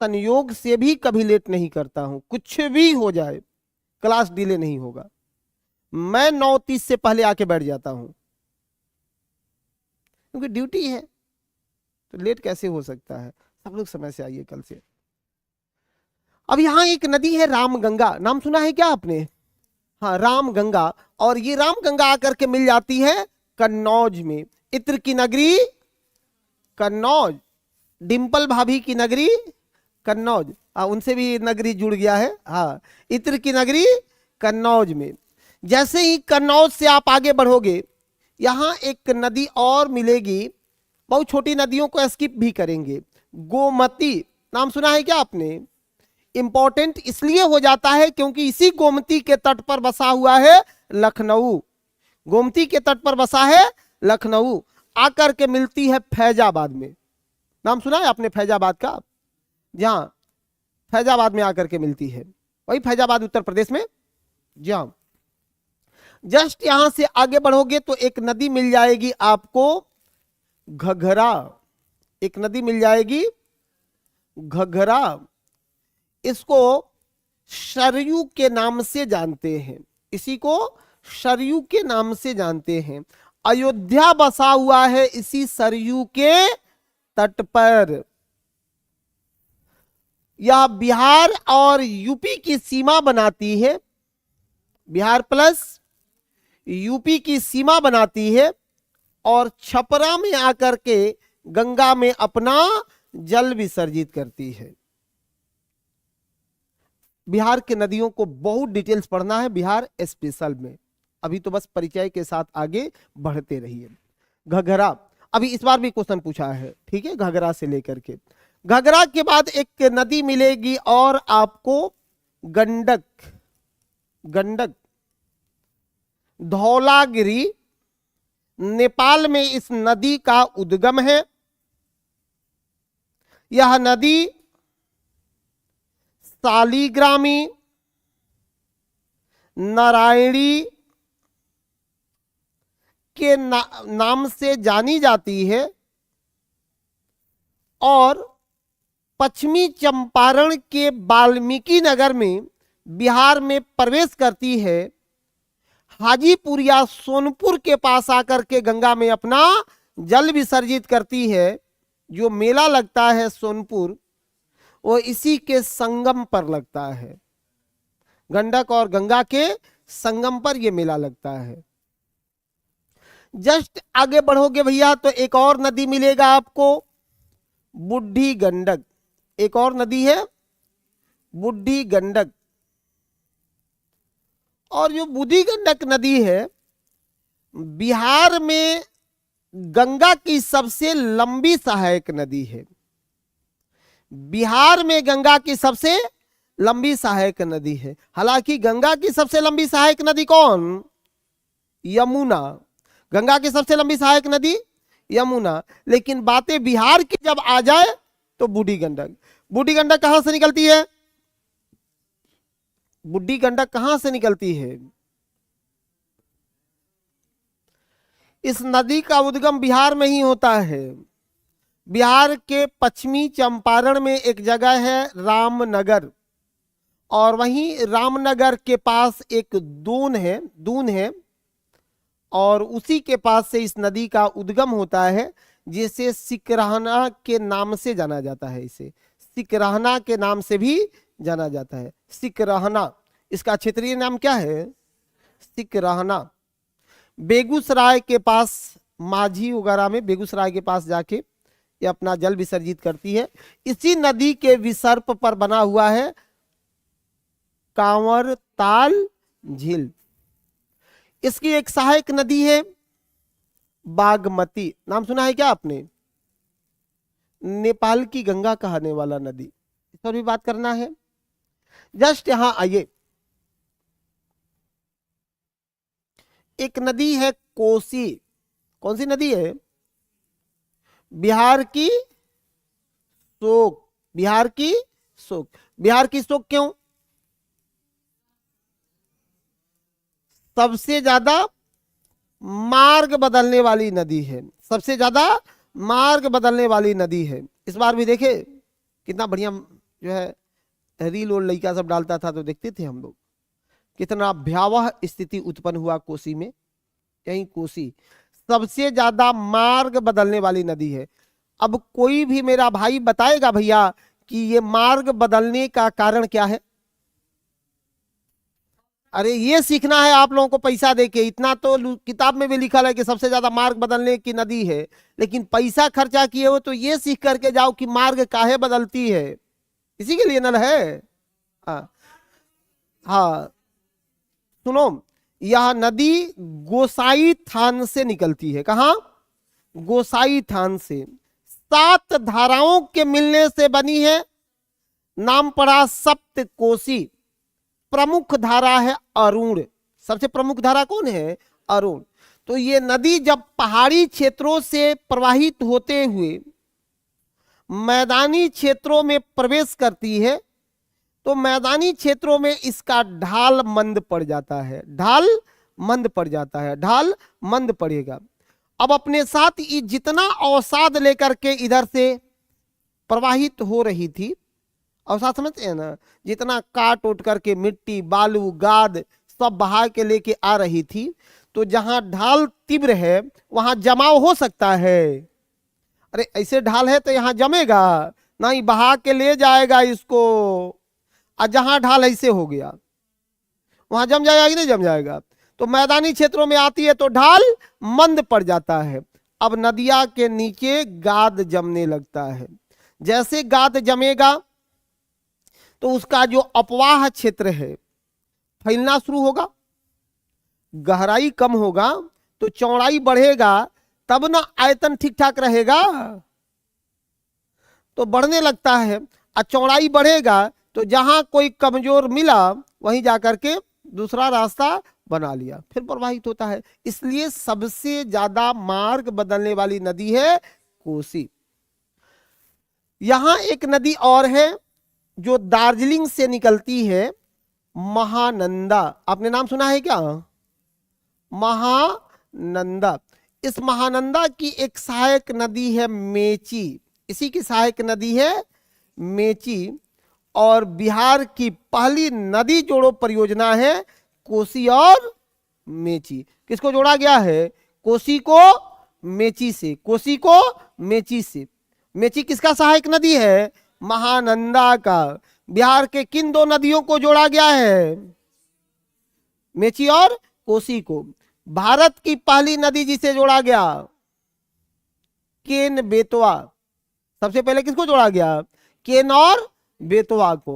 संयोग से भी कभी लेट नहीं करता हूं, कुछ भी हो जाए क्लास डिले नहीं होगा। मैं 9:30 से पहले आके बैठ जाता हूं, क्योंकि ड्यूटी है, तो लेट कैसे हो सकता है। सब लोग समय से आइए कल से। अब यहां एक नदी है रामगंगा, नाम सुना है क्या आपने? हाँ, रामगंगा। और ये रामगंगा आकर के मिल जाती है कन्नौज में, इत्र की नगरी कन्नौज, डिंपल भाभी की नगरी कन्नौज। उनसे भी नगरी जुड़ गया है। हाँ, इत्र की नगरी कन्नौज में। जैसे ही कन्नौज से आप आगे बढ़ोगे, यहां एक नदी और मिलेगी, बहुत छोटी नदियों को स्किप भी करेंगे। गोमती, नाम सुना है क्या आपने? इंपॉर्टेंट इसलिए हो जाता है क्योंकि इसी गोमती के तट पर बसा हुआ है लखनऊ। गोमती के तट पर बसा है लखनऊ, आकर के मिलती है फैजाबाद में। नाम सुना है आपने फैजाबाद का? जहां फैजाबाद में आकर के मिलती है, वही फैजाबाद उत्तर प्रदेश में। जहां जस्ट यहां से आगे बढ़ोगे तो एक नदी मिल जाएगी आपको, घघरा। एक नदी मिल जाएगी घघरा। इसको सरयू के नाम से जानते हैं, इसी को सरयू के नाम से जानते हैं। अयोध्या बसा हुआ है इसी सरयू के तट पर। यह बिहार और यूपी की सीमा बनाती है, बिहार प्लस यूपी की सीमा बनाती है, और छपरा में आकर के गंगा में अपना जल विसर्जित करती है। बिहार के नदियों को बहुत डिटेल्स पढ़ना है, बिहार स्पेशल में। अभी तो बस परिचय के साथ आगे बढ़ते रहिए। घघरा, अभी इस बार भी क्वेश्चन पूछा है, ठीक है, घघरा से लेकर के। घाघरा के बाद एक नदी मिलेगी और आपको, गंडक। गंडक, धौलागिरी नेपाल में इस नदी का उद्गम है। यह नदी शालिग्रामी, नारायणी के नाम से जानी जाती है और पश्चिमी चंपारण के वाल्मीकि नगर में बिहार में प्रवेश करती है। हाजीपुर या सोनपुर के पास आकर के गंगा में अपना जल विसर्जित करती है। जो मेला लगता है सोनपुर, वो इसी के संगम पर लगता है। गंडक और गंगा के संगम पर यह मेला लगता है। जस्ट आगे बढ़ोगे भैया तो एक और नदी मिलेगा आपको, बूढ़ी गंडक। एक और नदी है बूढ़ी गंडक। और जो बूढ़ी गंडक नदी है, बिहार में गंगा की सबसे लंबी सहायक नदी है। बिहार में गंगा की सबसे लंबी सहायक नदी है। हालांकि गंगा की सबसे लंबी सहायक नदी कौन? यमुना। गंगा की सबसे लंबी सहायक नदी यमुना। लेकिन बातें बिहार की जब आ जाए तो बूढ़ी गंडक। बूढ़ी गंडक कहां से निकलती है? बूढ़ी गंडक कहां से निकलती है? इस नदी का उद्गम बिहार में ही होता है। बिहार के पश्चिमी चंपारण में एक जगह है रामनगर, और वहीं रामनगर के पास एक दून है और उसी के पास से इस नदी का उद्गम होता है, जिसे सिकरहना के नाम से जाना जाता है। इसे सिकरहना के नाम से भी जाना जाता है। सिकरहना, इसका क्षेत्रीय नाम क्या है? सिकरहना। बेगूसराय के पास, माझी वगैरह में बेगूसराय के पास जाके ये अपना जल विसर्जित करती है। इसी नदी के विसर्प पर बना हुआ है कांवर ताल झील। इसकी एक सहायक नदी है बागमती। नाम सुना है क्या आपने? नेपाल की गंगा कहने वाला नदी। इस पर भी बात करना है। जस्ट यहां आइए, एक नदी है कोसी। कौन सी नदी है? बिहार की शोक। बिहार की शोक। बिहार की शोक क्यों? सबसे ज्यादा मार्ग बदलने वाली नदी है। सबसे ज्यादा मार्ग बदलने वाली नदी है। इस बार भी देखे कितना बढ़िया जो है रील और लड़का सब डालता था, तो देखते थे हम लोग कितना भयावह स्थिति उत्पन्न हुआ कोसी में। यही कोसी सबसे ज्यादा मार्ग बदलने वाली नदी है। अब कोई भी मेरा भाई बताएगा भैया कि ये मार्ग बदलने का कारण क्या है? अरे ये सीखना है आप लोगों को पैसा देके। इतना तो किताब में भी लिखा है कि सबसे ज्यादा मार्ग बदलने की नदी है, लेकिन पैसा खर्चा किए हो तो ये सीख करके जाओ कि मार्ग काहे बदलती है। इसी के लिए नल है। हाँ हाँ, सुनो, यह नदी गोसाई थान से निकलती है। कहां? गोसाई थान से। 7 धाराओं के मिलने से बनी है। नाम पड़ा सप्त कोसी। प्रमुख धारा है अरुण। सबसे प्रमुख धारा कौन है? अरुण। तो ये नदी जब पहाड़ी क्षेत्रों से प्रवाहित होते हुए मैदानी क्षेत्रों में प्रवेश करती है, तो मैदानी क्षेत्रों में इसका ढाल मंद पड़ जाता है। ढाल मंद पड़ जाता है। ढाल मंद पड़ेगा। अब अपने साथ ये जितना अवसाद लेकर के इधर से प्रवाहित हो रही थी, अवसाद समझते हैं ना, जितना काट उठ करके मिट्टी बालू गाद सब बहा के लेके आ रही थी, तो जहां ढाल तीव्र है वहां जमाव हो सकता है। अरे ऐसे ढाल है तो यहां जमेगा नहीं, बहा के ले जाएगा इसको। और जहां ढाल ऐसे हो गया वहां जम जाएगा कि नहीं जम जाएगा? तो मैदानी क्षेत्रों में आती है तो ढाल मंद पड़ जाता है। अब नदिया के नीचे गाद जमने लगता है। जैसे गाद जमेगा तो उसका जो अपवाह क्षेत्र है फैलना शुरू होगा। गहराई कम होगा तो चौड़ाई बढ़ेगा, तब ना आयतन ठीक ठाक रहेगा। तो बढ़ने लगता है, और चौड़ाई बढ़ेगा तो जहां कोई कमजोर मिला वहीं जाकर के दूसरा रास्ता बना लिया, फिर प्रवाहित होता है। इसलिए सबसे ज्यादा मार्ग बदलने वाली नदी है कोसी। यहां एक नदी और है जो दार्जिलिंग से निकलती है, महानंदा। आपने नाम सुना है क्या? महानंदा। इस महानंदा की एक सहायक नदी है मेची, इसी की सहायक नदी है मेची। और बिहार की पहली नदी जोड़ो परियोजना है कोसी और मेची। किसको जोड़ा गया है? कोसी को मेची से, कोसी को मेची से। मेची किसका सहायक नदी है? महानंदा का। बिहार के किन दो नदियों को जोड़ा गया है? मेची और कोसी को। भारत की पहली नदी जिसे जोड़ा गया, केन बेतवा। सबसे पहले किसको जोड़ा गया? केन और बेतवा को।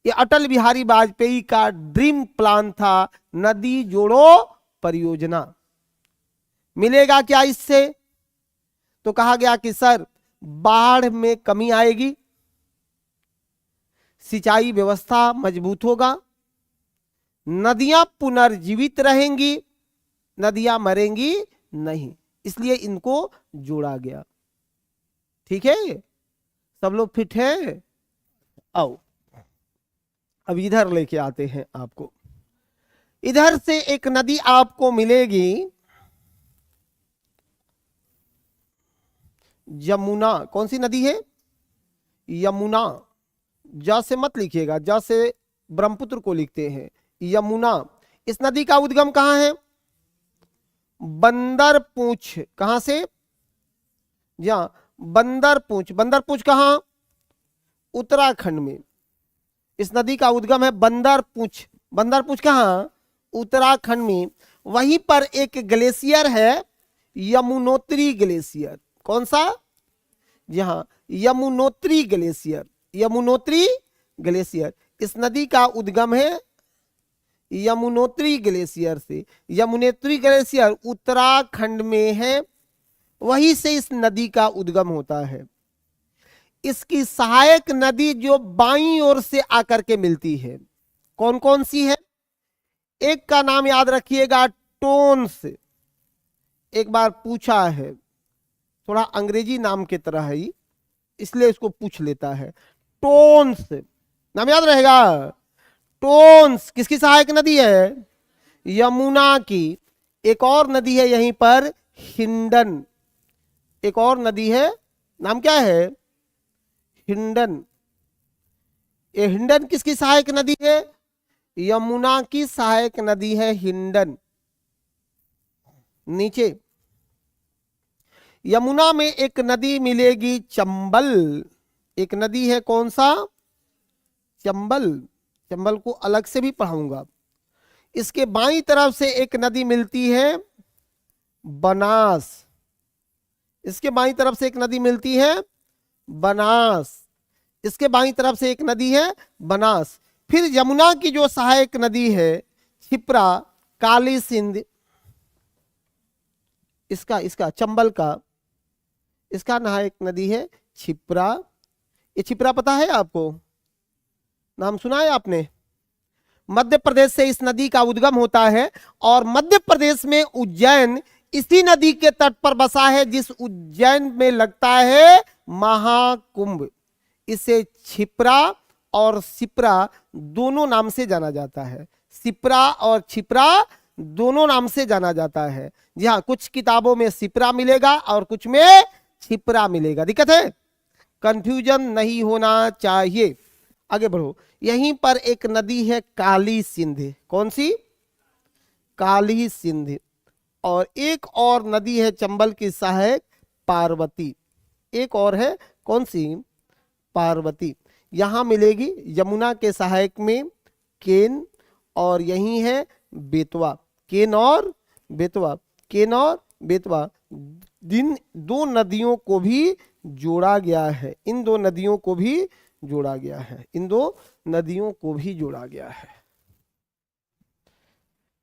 ये अटल बिहारी वाजपेयी का ड्रीम प्लान था, नदी जोड़ो परियोजना। मिलेगा क्या इससे? तो कहा गया कि सर बाढ़ में कमी आएगी, सिंचाई व्यवस्था मजबूत होगा, नदियां पुनर्जीवित रहेंगी, नदियां मरेंगी नहीं, इसलिए इनको जोड़ा गया। ठीक है, सब लोग फिट है? आओ अब इधर लेके आते हैं आपको। इधर से एक नदी आपको मिलेगी, यमुना। कौन सी नदी है? यमुना। ज से मत लिखिएगा, ज से ब्रह्मपुत्र को लिखते हैं, यमुना। इस नदी का उद्गम कहां है? बंदरपूंछ। कहां से? या बंदरपूंछ। बंदरपूंछ कहां? उत्तराखंड में। इस नदी का उद्गम है बंदरपूंछ। बंदरपूंछ कहां? उत्तराखंड में। वहीं पर एक ग्लेशियर है, यमुनोत्री ग्लेशियर। कौन सा? जी हाँ, यमुनोत्री ग्लेशियर। यमुनोत्री ग्लेशियर। इस नदी का उद्गम है यमुनोत्री ग्लेशियर से। यमुनोत्री ग्लेशियर उत्तराखंड में है, वहीं से इस नदी का उद्गम होता है। इसकी सहायक नदी जो बाईं ओर से आकर के मिलती है, कौन कौन सी है? एक का नाम याद रखिएगा, टोन्स। एक बार पूछा है, थोड़ा अंग्रेजी नाम की तरह है इसलिए इसको पूछ लेता है। टोन्स नाम याद रहेगा। टोन्स किसकी सहायक नदी है? यमुना की। एक और नदी है यहीं पर, हिंडन। एक और नदी है, नाम क्या है? हिंडन। ये हिंडन किसकी सहायक नदी है? यमुना की सहायक नदी है हिंडन। नीचे यमुना में एक नदी मिलेगी, चंबल। एक नदी है, कौन सा? चंबल। चंबल को अलग से भी पढ़ाऊंगा। इसके बाईं तरफ से एक नदी मिलती है, बनास। इसके बाईं तरफ से एक नदी मिलती है, बनास। इसके बाईं तरफ से एक नदी है, बनास। फिर यमुना की जो सहायक नदी है, क्षिप्रा, काली सिंध। इसका चंबल का इसका सहायक नदी है क्षिप्रा। ये क्षिप्रा पता है आपको? नाम सुना है आपने? मध्य प्रदेश से इस नदी का उद्गम होता है और मध्य प्रदेश में उज्जैन इसी नदी के तट पर बसा है, जिस उज्जैन में लगता है महाकुंभ। इसे क्षिप्रा और सिप्रा दोनों नाम से जाना जाता है। सिप्रा और क्षिप्रा दोनों नाम से जाना जाता है। जी हाँ, कुछ किताबों में सिप्रा मिलेगा और कुछ में क्षिप्रा मिलेगा। दिक्कत है? कंफ्यूजन नहीं होना चाहिए। आगे बढ़ो। यहीं पर एक नदी है, काली सिंध। कौन सी? काली सिंध। और एक और नदी है चंबल की सहायक, पार्वती। एक और है, कौन सी? पार्वती। यहां मिलेगी यमुना के सहायक में केन, और यही है बेतवा। केन और बेतवा। केन और बेतवा, इन दो नदियों को भी जोड़ा गया है। इन दो नदियों को भी जोड़ा गया है। इन दो नदियों को भी जोड़ा गया है।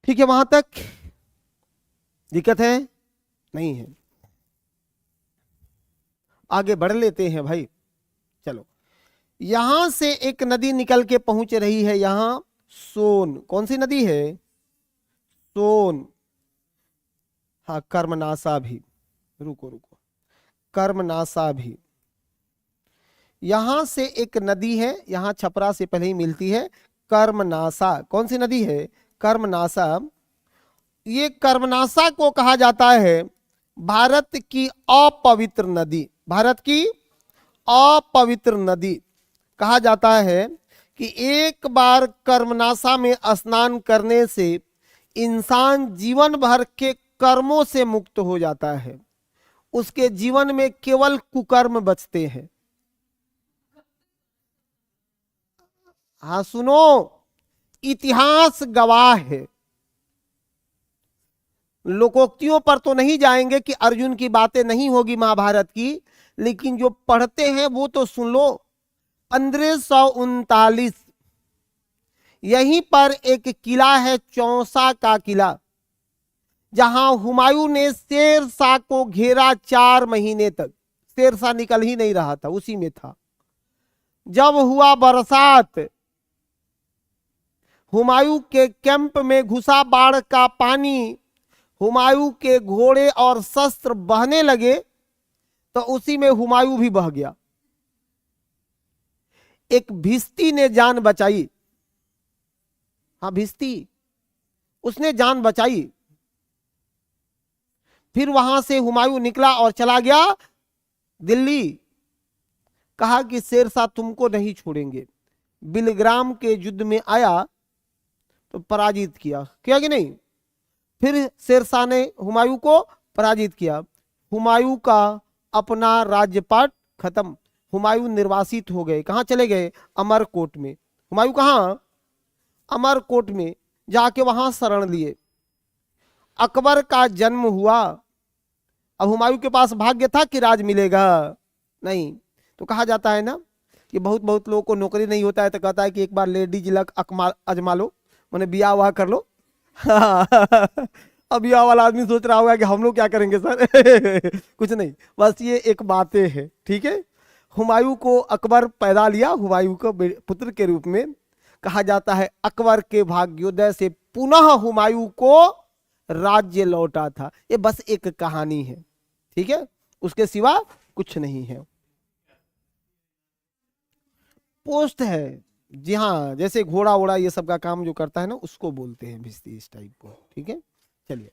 ठीक है, वहां तक दिक्कत है? नहीं है। आगे बढ़ लेते हैं भाई। चलो, यहां से एक नदी निकल के पहुंच रही है यहां सोन। कौन सी नदी है? सोन। हाँ, कर्मनाशा भी, रुको रुको, कर्मनाशा भी। यहां से एक नदी है, यहां छपरा से पहले ही मिलती है, कर्मनाशा। कौन सी नदी है? कर्मनाशा। ये कर्मनाशा को कहा जाता है भारत की अपवित्र नदी। भारत की अपवित्र नदी कहा जाता है कि एक बार कर्मनाशा में स्नान करने से इंसान जीवन भर के कर्मों से मुक्त हो जाता है। उसके जीवन में केवल कुकर्म बचते हैं। हाँ सुनो, इतिहास गवाह है। लोकोक्तियों पर तो नहीं जाएंगे कि अर्जुन की बातें नहीं होगी महाभारत की, लेकिन जो पढ़ते हैं वो तो सुन लो। 1539 यहीं पर एक किला है, चौसा का किला, जहां हुमायूं ने शेरशाह को घेरा 4 महीने तक। शेरशाह निकल ही नहीं रहा था, उसी में था। जब हुआ बरसात, हुमायूं के कैंप में घुसा बाढ़ का पानी, हुमायूं के घोड़े और शस्त्र बहने लगे, तो उसी में हुमायूं भी बह गया। एक भिस्ती ने जान बचाई। हाँ, भिस्ती, उसने जान बचाई। फिर वहां से हुमायूं निकला और चला गया दिल्ली। कहा कि शेरशाह तुमको नहीं छोड़ेंगे। बिलग्राम के युद्ध में आया तो पराजित किया कि नहीं? फिर शेरशाह ने हुमायूं को पराजित किया। हुमायूं का अपना राज्यपाट खत्म। हुमायूं निर्वासित हो गए। कहां चले गए? अमरकोट में। हुमायूं कहां? अमरकोट में जाके वहां शरण लिए। अकबर का जन्म हुआ। अब हुमायूं के पास भाग्य था कि राज मिलेगा? नहीं। तो कहा जाता है ना कि बहुत बहुत लोगों को नौकरी नहीं होता है, तो कहता है कि एक बार लेडीज लक अजमा लो, मैंने बियाह वाह कर लो। अब बियाह वाला आदमी सोच रहा होगा कि हम लोग क्या करेंगे सर। कुछ नहीं, बस ये एक बातें है, ठीक है। हुमायूं को अकबर पैदा लिया, हुमायूं को पुत्र के रूप में। कहा जाता है अकबर के भाग्योदय से पुनः हुमायूं को राज्य लौटा था। ये बस एक कहानी है, ठीक है, उसके सिवा कुछ नहीं है। पोस्ट है, जी हाँ, जैसे घोड़ा वोड़ा ये सब का काम जो करता है ना, उसको बोलते हैं भिस्ती, इस टाइप को, ठीक है। चलिए,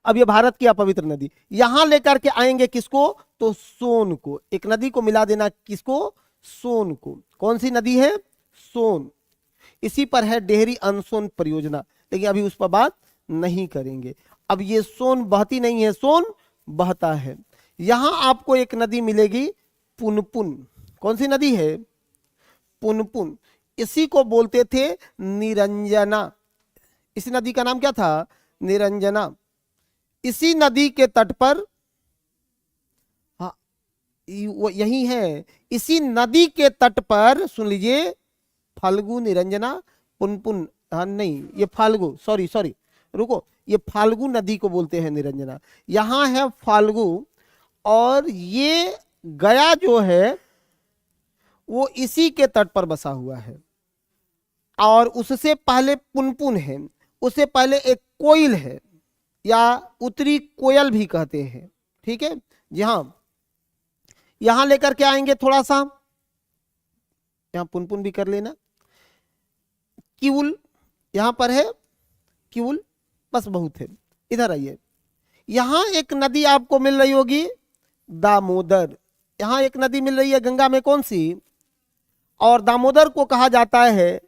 अब ये भारत की अपवित्र नदी, यहां लेकर के आएंगे किसको? तो सोन को। एक नदी को मिला देना, किसको? सोन को। कौन सी नदी है? सोन। इसी पर है डेहरी अनसोन परियोजना, लेकिन अभी उस पर बात नहीं करेंगे। अब ये सोन बहती नहीं है, सोन बहता है। यहां आपको एक नदी मिलेगी, पुनपुन। कौन सी नदी है? पुनपुन। इसी को बोलते थे निरंजना। इस नदी का नाम क्या था? निरंजना। इसी नदी के तट पर, हाँ यही है, इसी नदी के तट पर सुन लीजिए, फाल्गु निरंजना पुनपुन, हाँ नहीं, ये फाल्गु, सॉरी रुको, ये फाल्गु नदी को बोलते हैं निरंजना। यहां है फाल्गु, और ये गया जो है वो इसी के तट पर बसा हुआ है। और उससे पहले पुनपुन है, उससे पहले एक कोयल है, या उत्तरी कोयल भी कहते हैं, ठीक है। यहां लेकर के आएंगे थोड़ा सा, यहां पुनपुन भी कर लेना। किउल यहां पर है, किउल, बस बहुत है। इधर आइए, यहां एक नदी आपको मिल रही होगी, दामोदर। यहां एक नदी मिल रही है गंगा में, कौन सी? और दामोदर को कहा जाता है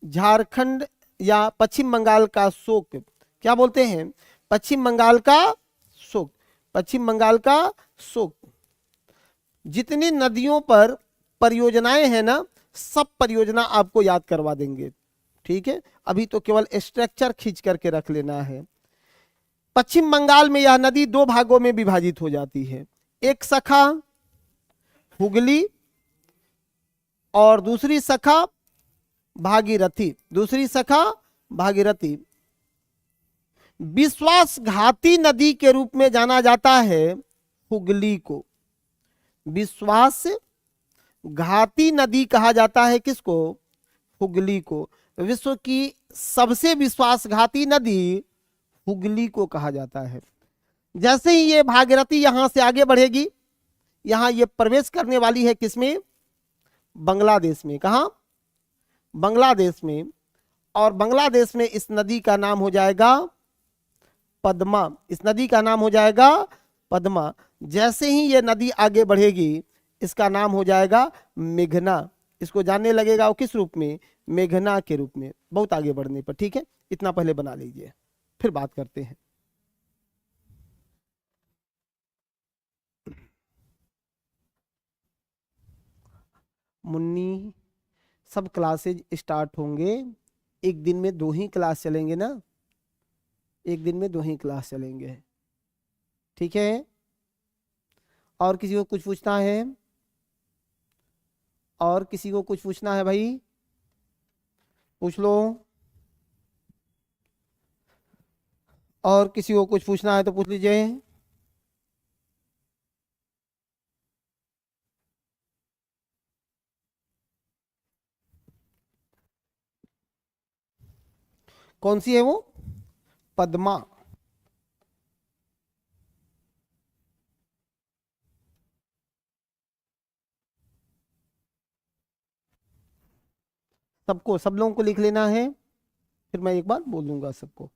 झारखंड या पश्चिम बंगाल का शोक। क्या बोलते हैं? पश्चिम बंगाल का शोक। पश्चिम बंगाल का शोक। जितनी नदियों पर परियोजनाएं हैं ना, सब परियोजना आपको याद करवा देंगे, ठीक है। अभी तो केवल स्ट्रक्चर खींच करके रख लेना है। पश्चिम बंगाल में यह नदी 2 भागों में विभाजित हो जाती है। एक शाखा हुगली और दूसरी शाखा भागीरथी। दूसरी शाखा भागीरथी। विश्वासघाती नदी के रूप में जाना जाता है हुगली को। विश्वासघाती घाती नदी कहा जाता है किसको? हुगली को। विश्व की सबसे विश्वासघाती नदी हुगली को कहा जाता है। जैसे ही ये भागीरथी यहां से आगे बढ़ेगी, यहां ये प्रवेश करने वाली है किसमें? बांग्लादेश में। कहा? बांग्लादेश में। और बांग्लादेश में इस नदी का नाम हो जाएगा पद्मा। इस नदी का नाम हो जाएगा पद्मा। जैसे ही ये नदी आगे बढ़ेगी, इसका नाम हो जाएगा मेघना। इसको जानने लगेगा वो किस रूप में? मेघना के रूप में, बहुत आगे बढ़ने पर। ठीक है, इतना पहले बना लीजिए, फिर बात करते हैं। मुन्नी, सब क्लासेज स्टार्ट होंगे। एक दिन में 2 ही क्लास चलेंगे ना? एक दिन में 2 ही क्लास चलेंगे। ठीक है, और किसी को कुछ पूछना है? और किसी को कुछ पूछना है भाई? पूछ लो। और किसी को कुछ पूछना है तो पूछ लीजिए। कौन सी है वो? पद्मा। सबको, सब लोगों को लिख लेना है, फिर मैं एक बार बोल दूंगा सबको।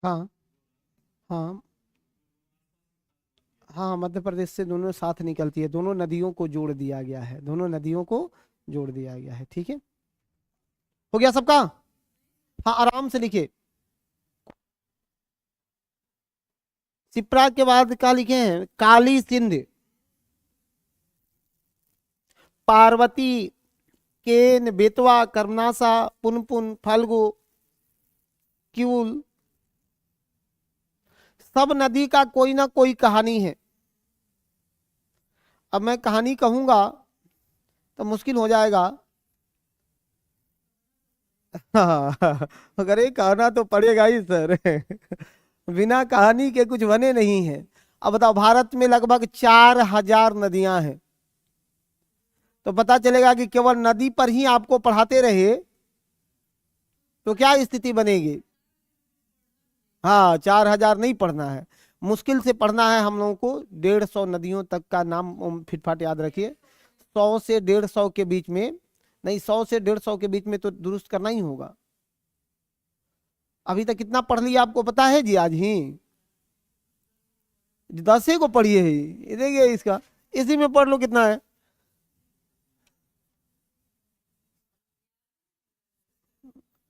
हाँ हाँ हाँ, मध्य प्रदेश से दोनों साथ निकलती है, दोनों नदियों को जोड़ दिया गया है, दोनों नदियों को जोड़ दिया गया है। ठीक है, हो गया सबका? हाँ, आराम से लिखे। सिप्रा के बाद क्या लिखे हैं? काली सिंध, पार्वती, केन, बेतवा, कर्मनासा, पुनपुन, फल्गु, क्यूल। सब नदी का कोई ना कोई कहानी है। अब मैं कहानी कहूंगा तो मुश्किल हो जाएगा। हाँ, अगर ये कहना तो पड़ेगा ही सर। बिना कहानी के कुछ बने नहीं है। अब बताओ, भारत में लगभग 4000 नदियां हैं, तो पता चलेगा कि केवल नदी पर ही आपको पढ़ाते रहे तो क्या स्थिति बनेगी? हाँ, 4000 नहीं पढ़ना है, मुश्किल से पढ़ना है हम लोगों को। 150 नदियों तक का नाम फिटफाट याद रखिए। 100 से 150 के बीच में, नहीं, 100 से 150 के बीच में तो दुरुस्त करना ही होगा। अभी तक कितना पढ़ लिया आपको पता है जी? आज ही 10 को पढ़िए ही, ये देखिए इसका, इसी में पढ़ लो कितना है।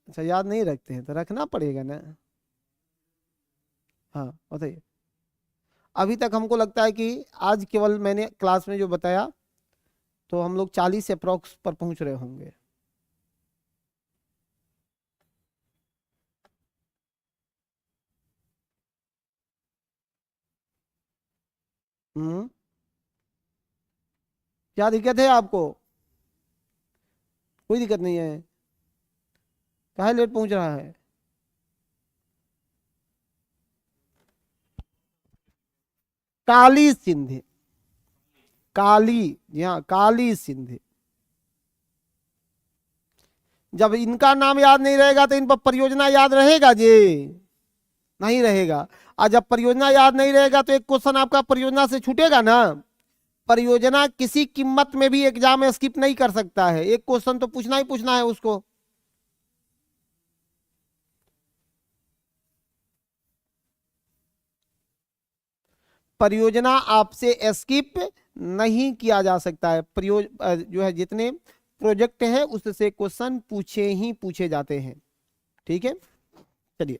अच्छा, याद नहीं रखते हैं तो रखना पड़ेगा ना। हाँ, बताइए। अभी तक हमको लगता है कि आज केवल मैंने क्लास में जो बताया, तो हम लोग 40 अप्रोक्स पर पहुंच रहे होंगे। हम्म। क्या दिक्कत है आपको? कोई दिक्कत नहीं है। काहे लेट पहुंच रहा है? काली सिंध। काली। जी हाँ, काली सिंध। जब इनका नाम याद नहीं रहेगा तो इन पर परियोजना याद रहेगा जी? नहीं रहेगा। और जब परियोजना याद नहीं रहेगा तो एक क्वेश्चन आपका परियोजना से छूटेगा ना। परियोजना किसी कीमत में भी एग्जाम में स्किप नहीं कर सकता है, एक क्वेश्चन तो पूछना ही पूछना है उसको। परियोजना आपसे स्किप नहीं किया जा सकता है। जो है जितने प्रोजेक्ट है उससे क्वेश्चन पूछे ही पूछे जाते हैं। ठीक है, चलिए।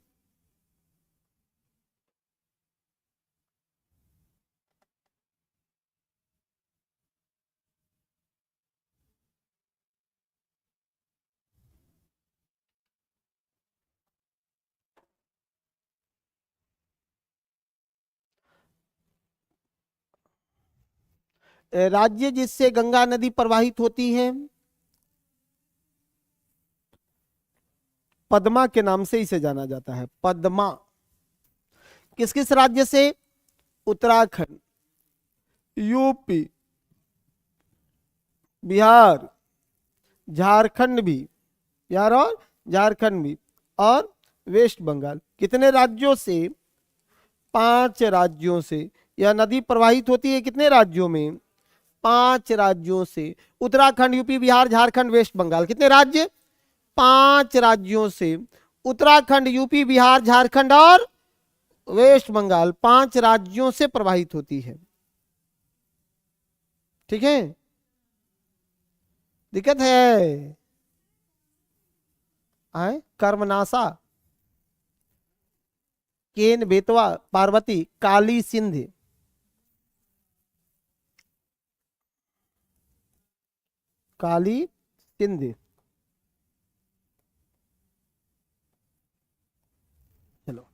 राज्य जिससे गंगा नदी प्रवाहित होती है, पद्मा के नाम से इसे जाना जाता है, पद्मा। किस किस राज्य से? उत्तराखंड, यूपी, बिहार, झारखंड भी, बिहार और झारखंड भी, और वेस्ट बंगाल। कितने राज्यों से? 5 राज्यों से। यह नदी प्रवाहित होती है कितने राज्यों में? 5 राज्यों से। उत्तराखंड, यूपी, बिहार, झारखंड, वेस्ट बंगाल, कितने राज्य? 5 राज्यों से। उत्तराखंड, यूपी, बिहार, झारखंड और वेस्ट बंगाल 5 राज्यों से प्रवाहित होती है। ठीक है। दिक्कत है? आए कर्मनाशा, केन बेतवा, पार्वती, काली सिंध। काली सिंध। चलो,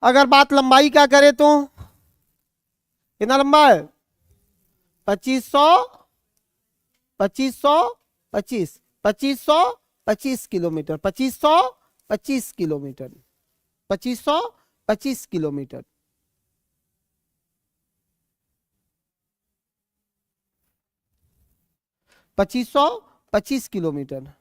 अगर बात लंबाई का करें तो कितना लंबा है? 2500, 2500, 25, 2525 किलोमीटर, 2525 किलोमीटर, 2525 किलोमीटर। 2525 किलोमीटर।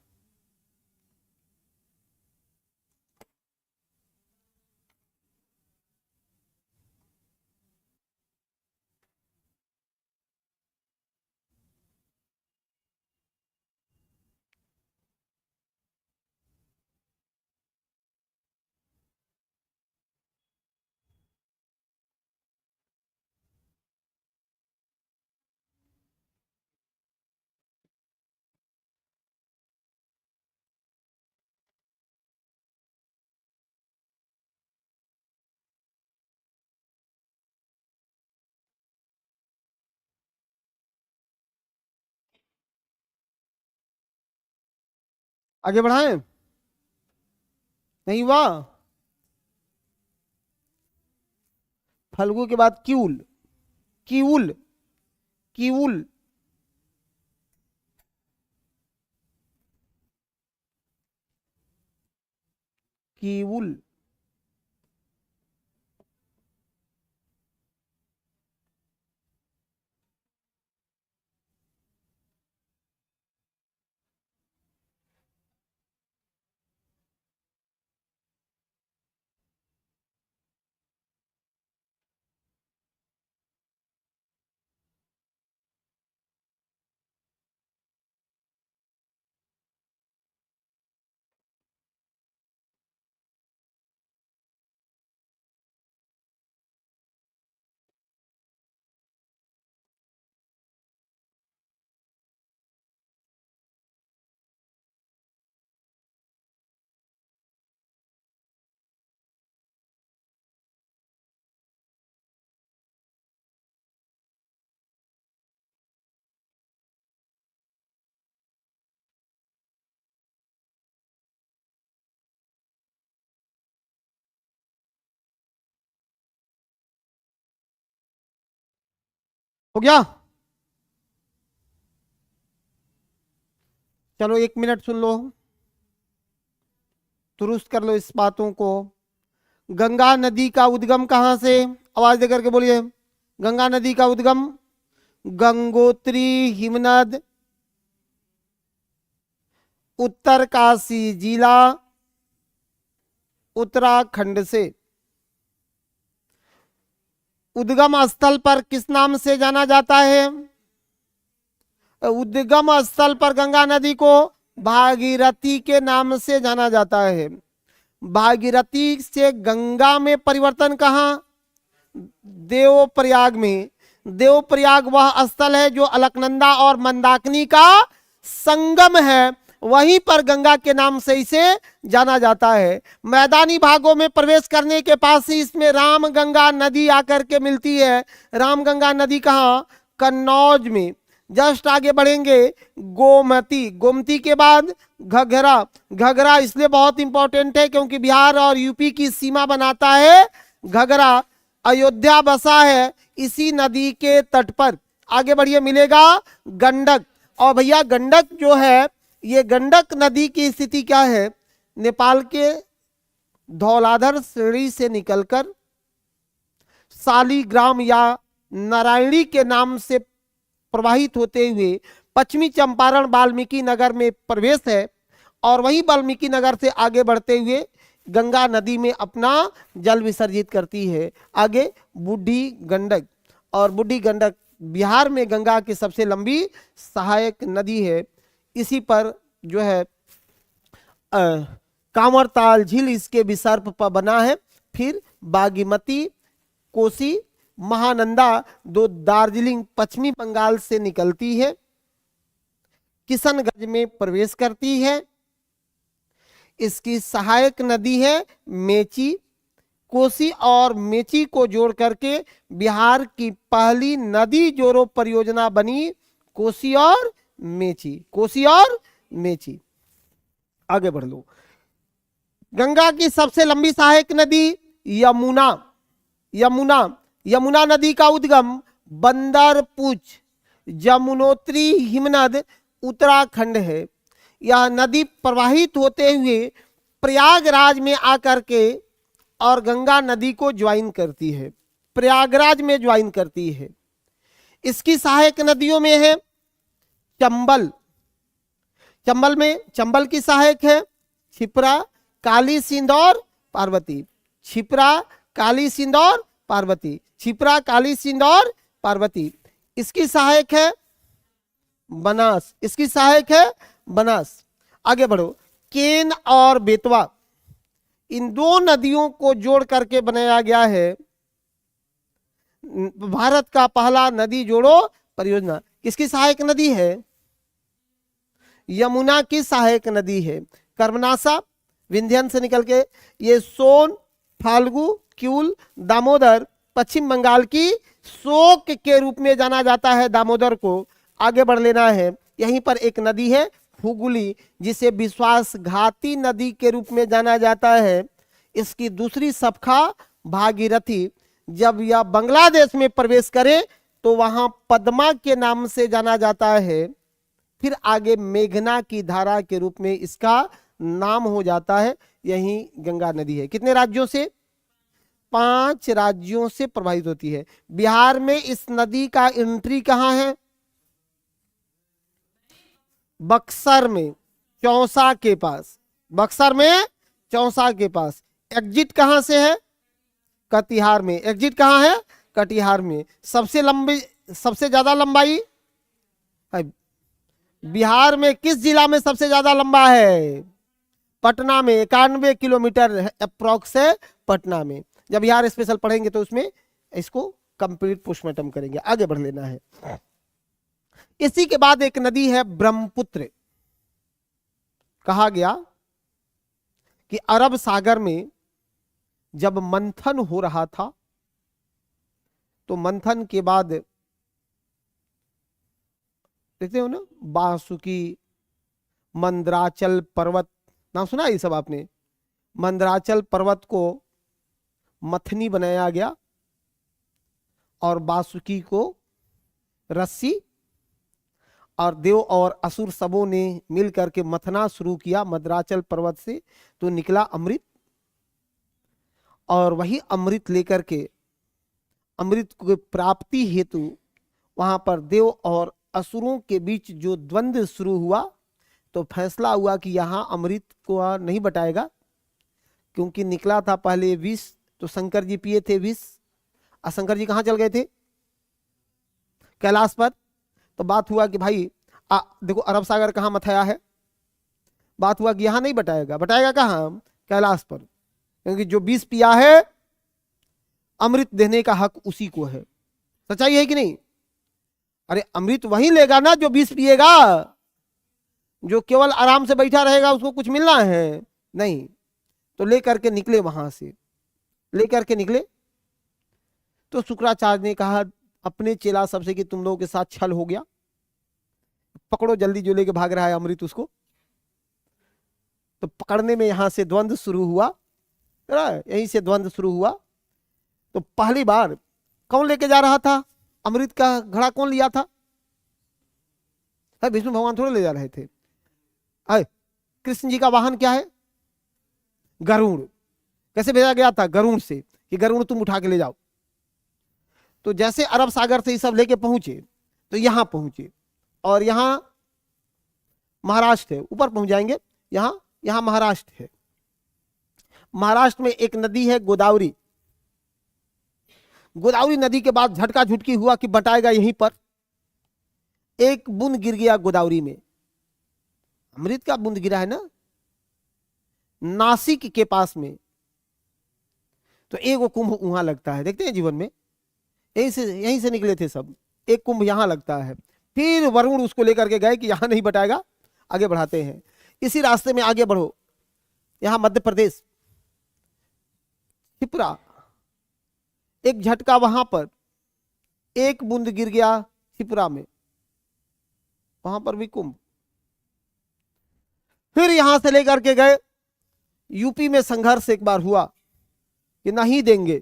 आगे बढ़ाएं? नहीं हुआ? फल्गु के बाद क्यूल। क्यूल। क्यूल। क्यूल। हो गया? चलो 1 मिनट सुन लो, दुरुस्त कर लो इस बातों को। गंगा नदी का उद्गम कहां से? आवाज दे करके बोलिए। गंगा नदी का उद्गम गंगोत्री हिमनद उत्तरकाशी जिला उत्तराखंड से। उद्गम स्थल पर किस नाम से जाना जाता है? उद्गम स्थल पर गंगा नदी को भागीरथी के नाम से जाना जाता है। भागीरथी से गंगा में परिवर्तन कहाँ? देवप्रयाग में। देवप्रयाग वह स्थल है जो अलकनंदा और मंदाकिनी का संगम है, वहीं पर गंगा के नाम से इसे जाना जाता है। मैदानी भागों में प्रवेश करने के पास ही इसमें रामगंगा नदी आकर के मिलती है। रामगंगा नदी कहाँ? कन्नौज में। जस्ट आगे बढ़ेंगे गोमती, गोमती के बाद घघरा। घघरा इसलिए बहुत इंपॉर्टेंट है क्योंकि बिहार और यूपी की सीमा बनाता है घघरा। अयोध्या बसा है इसी नदी के तट पर। आगे बढ़िए, मिलेगा गंडक। और भैया गंडक जो है, ये गंडक नदी की स्थिति क्या है? नेपाल के धौलाधर श्रेणी से निकलकर शालिग्राम या नारायणी के नाम से प्रवाहित होते हुए पश्चिमी चंपारण वाल्मीकि नगर में प्रवेश है, और वहीं वाल्मीकि नगर से आगे बढ़ते हुए गंगा नदी में अपना जल विसर्जित करती है। आगे बूढ़ी गंडक, और बूढ़ी गंडक बिहार में गंगा की सबसे लंबी सहायक नदी है। इसी पर जो है कांवरताल झील इसके विसर्प पर बना है। फिर बागमती, कोसी, महानंदा दो दार्जिलिंग पश्चिमी बंगाल से निकलती है, किशनगंज में प्रवेश करती है। इसकी सहायक नदी है मेची। कोसी और मेची को जोड़ करके बिहार की पहली नदी जोड़ो परियोजना बनी कोसी और मेची। कोसी और मेची। आगे बढ़ लो। गंगा की सबसे लंबी सहायक नदी यमुना। यमुना, यमुना नदी का उद्गम बंदरपूछ यमुनोत्री हिमनद उत्तराखंड है। यह नदी प्रवाहित होते हुए प्रयागराज में आकर के और गंगा नदी को ज्वाइन करती है, प्रयागराज में ज्वाइन करती है। इसकी सहायक नदियों में है चंबल। चंबल में, चंबल की सहायक है क्षिप्रा, काली सिंध और पार्वती। क्षिप्रा, काली सिंध और पार्वती। क्षिप्रा, काली सिंध और पार्वती। इसकी सहायक है बनास। इसकी सहायक है बनास। आगे बढ़ो। केन और बेतवा, इन दो नदियों को जोड़ करके बनाया गया है भारत का पहला नदी जोड़ो परियोजना। किसकी सहायक नदी है? यमुना की सहायक नदी है। कर्मनासा विंध्यन से निकल के ये सोन, फाल्गु, क्यूल, दामोदर पश्चिम बंगाल की शोक के रूप में जाना जाता है दामोदर को। आगे बढ़ लेना है। यहीं पर एक नदी है हुगली, जिसे विश्वासघाती नदी के रूप में जाना जाता है। इसकी दूसरी शाखा भागीरथी। जब यह बांग्लादेश में प्रवेश करे तो वहां पद्मा के नाम से जाना जाता है। फिर आगे मेघना की धारा के रूप में इसका नाम हो जाता है। यही गंगा नदी है। कितने राज्यों से? 5 राज्यों से प्रभावित होती है। बिहार में इस नदी का एंट्री कहां है? बक्सर में, चौसा के पास। बक्सर में, चौसा के पास। एग्जिट कहां से है? कटिहार में। एग्जिट कहां है? कटिहार में। सबसे लंबी, सबसे ज्यादा लंबाई बिहार में किस जिला में सबसे ज्यादा लंबा है? पटना में। 91 किलोमीटर अप्रोक्स है पटना में। जब बिहार स्पेशल पढ़ेंगे तो उसमें इसको कंप्लीट पोस्टमार्टम करेंगे। आगे बढ़ लेना है। इसी के बाद एक नदी है ब्रह्मपुत्र। कहा गया कि अरब सागर में जब मंथन हो रहा था तो मंथन के बाद देखते हो ना, बासुकी, मंदराचल पर्वत, नाम सुना ये सब आपने? मंदराचल पर्वत को मथनी बनाया गया और बासुकी को रस्सी, और देव और असुर सबों ने मिल करके मथना शुरू किया मद्राचल पर्वत से, तो निकला अमृत। और वही अमृत लेकर के अमृत की प्राप्ति हेतु वहां पर देव और असुरों के बीच जो द्वंद्व शुरू हुआ, तो फैसला हुआ कि यहां अमृत को नहीं बटाएगा, क्योंकि निकला था पहले विष, तो शंकर जी पिए थे विष, और शंकर जी कहां चल गए थे? कैलाश पर। तो बात हुआ कि भाई देखो अरब सागर कहां मथाया है, बात हुआ कि यहां नहीं बटाएगा, बटाएगा कहां? कैलाश पर, क्योंकि जो विष पिया है अमृत देने का हक उसी को है। सच्चाई है कि नहीं? अरे अमृत वही लेगा ना जो विष पिएगा, जो केवल आराम से बैठा रहेगा उसको कुछ मिलना है नहीं। तो लेकर के निकले, वहां से लेकर के निकले, तो शुक्राचार्य ने कहा अपने चेला सबसे कि तुम लोगों के साथ छल हो गया, पकड़ो जल्दी जो लेके भाग रहा है अमृत उसको। तो पकड़ने में यहां से द्वंद्व शुरू हुआ, यहीं से द्वंद्व शुरू हुआ। तो पहली बार कौन लेके जा रहा था अमृत का घड़ा? कौन लिया था? विष्णु भगवान थोड़े ले जा रहे थे। कृष्ण जी का वाहन क्या है? गरुड़। कैसे भेजा गया था? गरुड़ से, कि गरुड़ तुम उठा के ले जाओ। तो जैसे अरब सागर से ये सब लेके पहुंचे, तो यहां पहुंचे, और यहां महाराष्ट्र है, ऊपर पहुंच जाएंगे। यहां महाराष्ट्र है। महाराष्ट्र में एक नदी है गोदावरी। गोदावरी नदी के बाद झटका झुटकी हुआ कि बटाएगा यहीं पर। एक बूंद गिर गया गोदावरी में, अमृत का बूंद गिरा है ना, नासिक के पास में। तो एक वो कुंभ वहां लगता है, देखते हैं जीवन में, यहीं से निकले थे सब। एक कुंभ यहां लगता है। फिर वरुण उसको लेकर के गए कि यहां नहीं बटाएगा, आगे बढ़ाते हैं। इसी रास्ते में आगे बढ़ो, यहां मध्य प्रदेश, छिपरा, एक झटका वहां पर, एक बूंद गिर गया छिपरा में, वहां पर भी कुंभ। फिर यहां से लेकर के गए यूपी में, संघर्ष एक बार हुआ कि नहीं देंगे,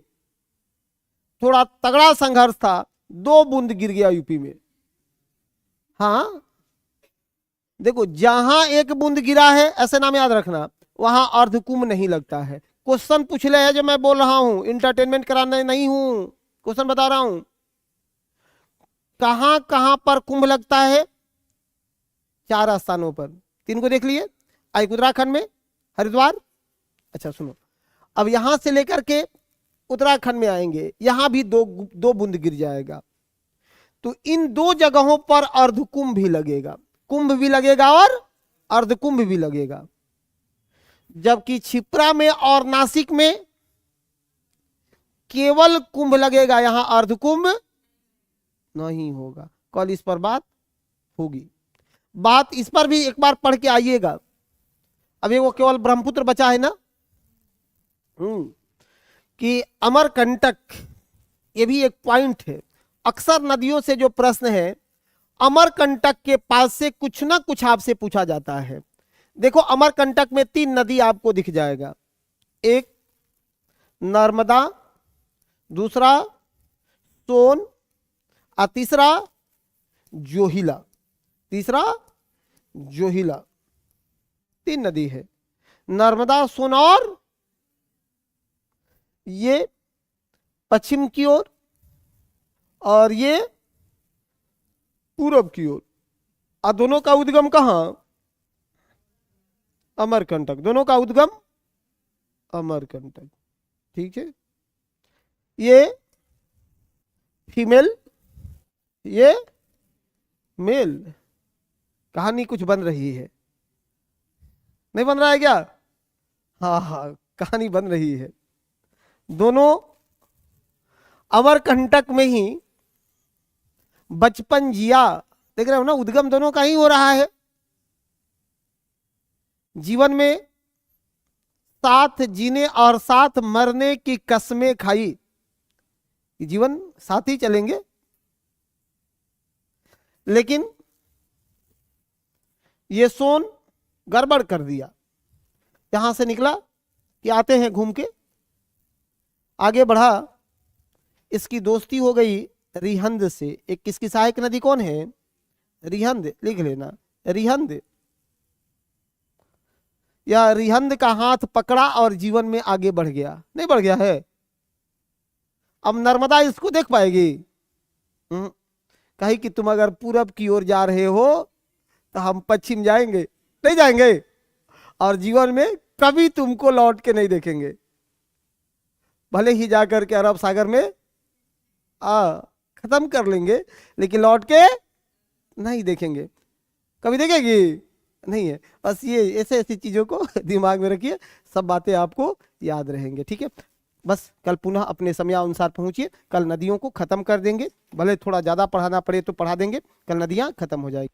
थोड़ा तगड़ा संघर्ष था, 2 बूंद गिर गया यूपी में। हाँ देखो, जहां एक बूंद गिरा है, ऐसे नाम याद रखना, वहां अर्धकुंभ नहीं लगता है। क्वेश्चन पूछ ले है जो मैं बोल रहा हूं, इंटरटेनमेंट कराने नहीं हूं, क्वेश्चन बता रहा हूं। कहां कहां पर कुंभ लगता है? 4 स्थानों पर। 3 को देख लिए, एक उत्तराखंड में, हरिद्वार। अच्छा सुनो, अब यहां से लेकर के उत्तराखंड में आएंगे, यहां भी दो बूंद गिर जाएगा। तो इन 2 जगहों पर अर्धकुंभ भी लगेगा, कुंभ भी लगेगा और अर्धकुंभ भी लगेगा। जबकि छिपरा में और नासिक में केवल कुंभ लगेगा, यहां अर्धकुंभ नहीं होगा। कल इस पर बात होगी, बात इस पर भी एक बार पढ़ के आइएगा। अभी वो केवल ब्रह्मपुत्र बचा है ना, कि अमरकंटक, ये भी एक पॉइंट है। अक्सर नदियों से जो प्रश्न है, अमरकंटक के पास से कुछ ना कुछ आपसे पूछा जाता है। देखो अमरकंटक में 3 नदी आपको दिख जाएगा, एक नर्मदा, दूसरा सोन, और तीसरा जोहिला। 3 नदी है, नर्मदा, सोन और ये पश्चिम की ओर, और ये पूरब की ओर। और दोनों का उद्गम कहां? अमरकंटक। दोनों का उद्गम अमरकंटक। ठीक है, ये फीमेल, ये मेल। कहानी कुछ बन रही है, नहीं बन रहा है क्या? हाँ, कहानी बन रही है। दोनों अमरकंटक में ही बचपन जिया, देख रहे हो ना, उद्गम दोनों का ही हो रहा है। जीवन में साथ जीने और साथ मरने की कसमें खाई, जीवन साथ ही चलेंगे। लेकिन ये सोन गड़बड़ कर दिया, यहां से निकला कि आते हैं घूम के, आगे बढ़ा, इसकी दोस्ती हो गई रिहंद से। एक किसकी सहायक नदी कौन है? रिहंद, लिख लेना, रिहंद। या रिहंद का हाथ पकड़ा और जीवन में आगे बढ़ गया, नहीं बढ़ गया है? अब नर्मदा इसको देख पाएगी? कही कि तुम अगर पूरब की ओर जा रहे हो तो हम पश्चिम जाएंगे, नहीं जाएंगे, और जीवन में कभी तुमको लौट के नहीं देखेंगे। भले ही जाकर के अरब सागर में खत्म कर लेंगे, लेकिन लौट के नहीं देखेंगे। कभी देखेगी? नहीं है। बस ये ऐसे ऐसी चीजों को दिमाग में रखिए, सब बातें आपको याद रहेंगे, ठीक है। बस कल पुनः अपने समयानुसार पहुंचिए। कल नदियों को खत्म कर देंगे, भले थोड़ा ज्यादा पढ़ाना पड़े तो पढ़ा देंगे, कल नदियां खत्म हो जाएगी।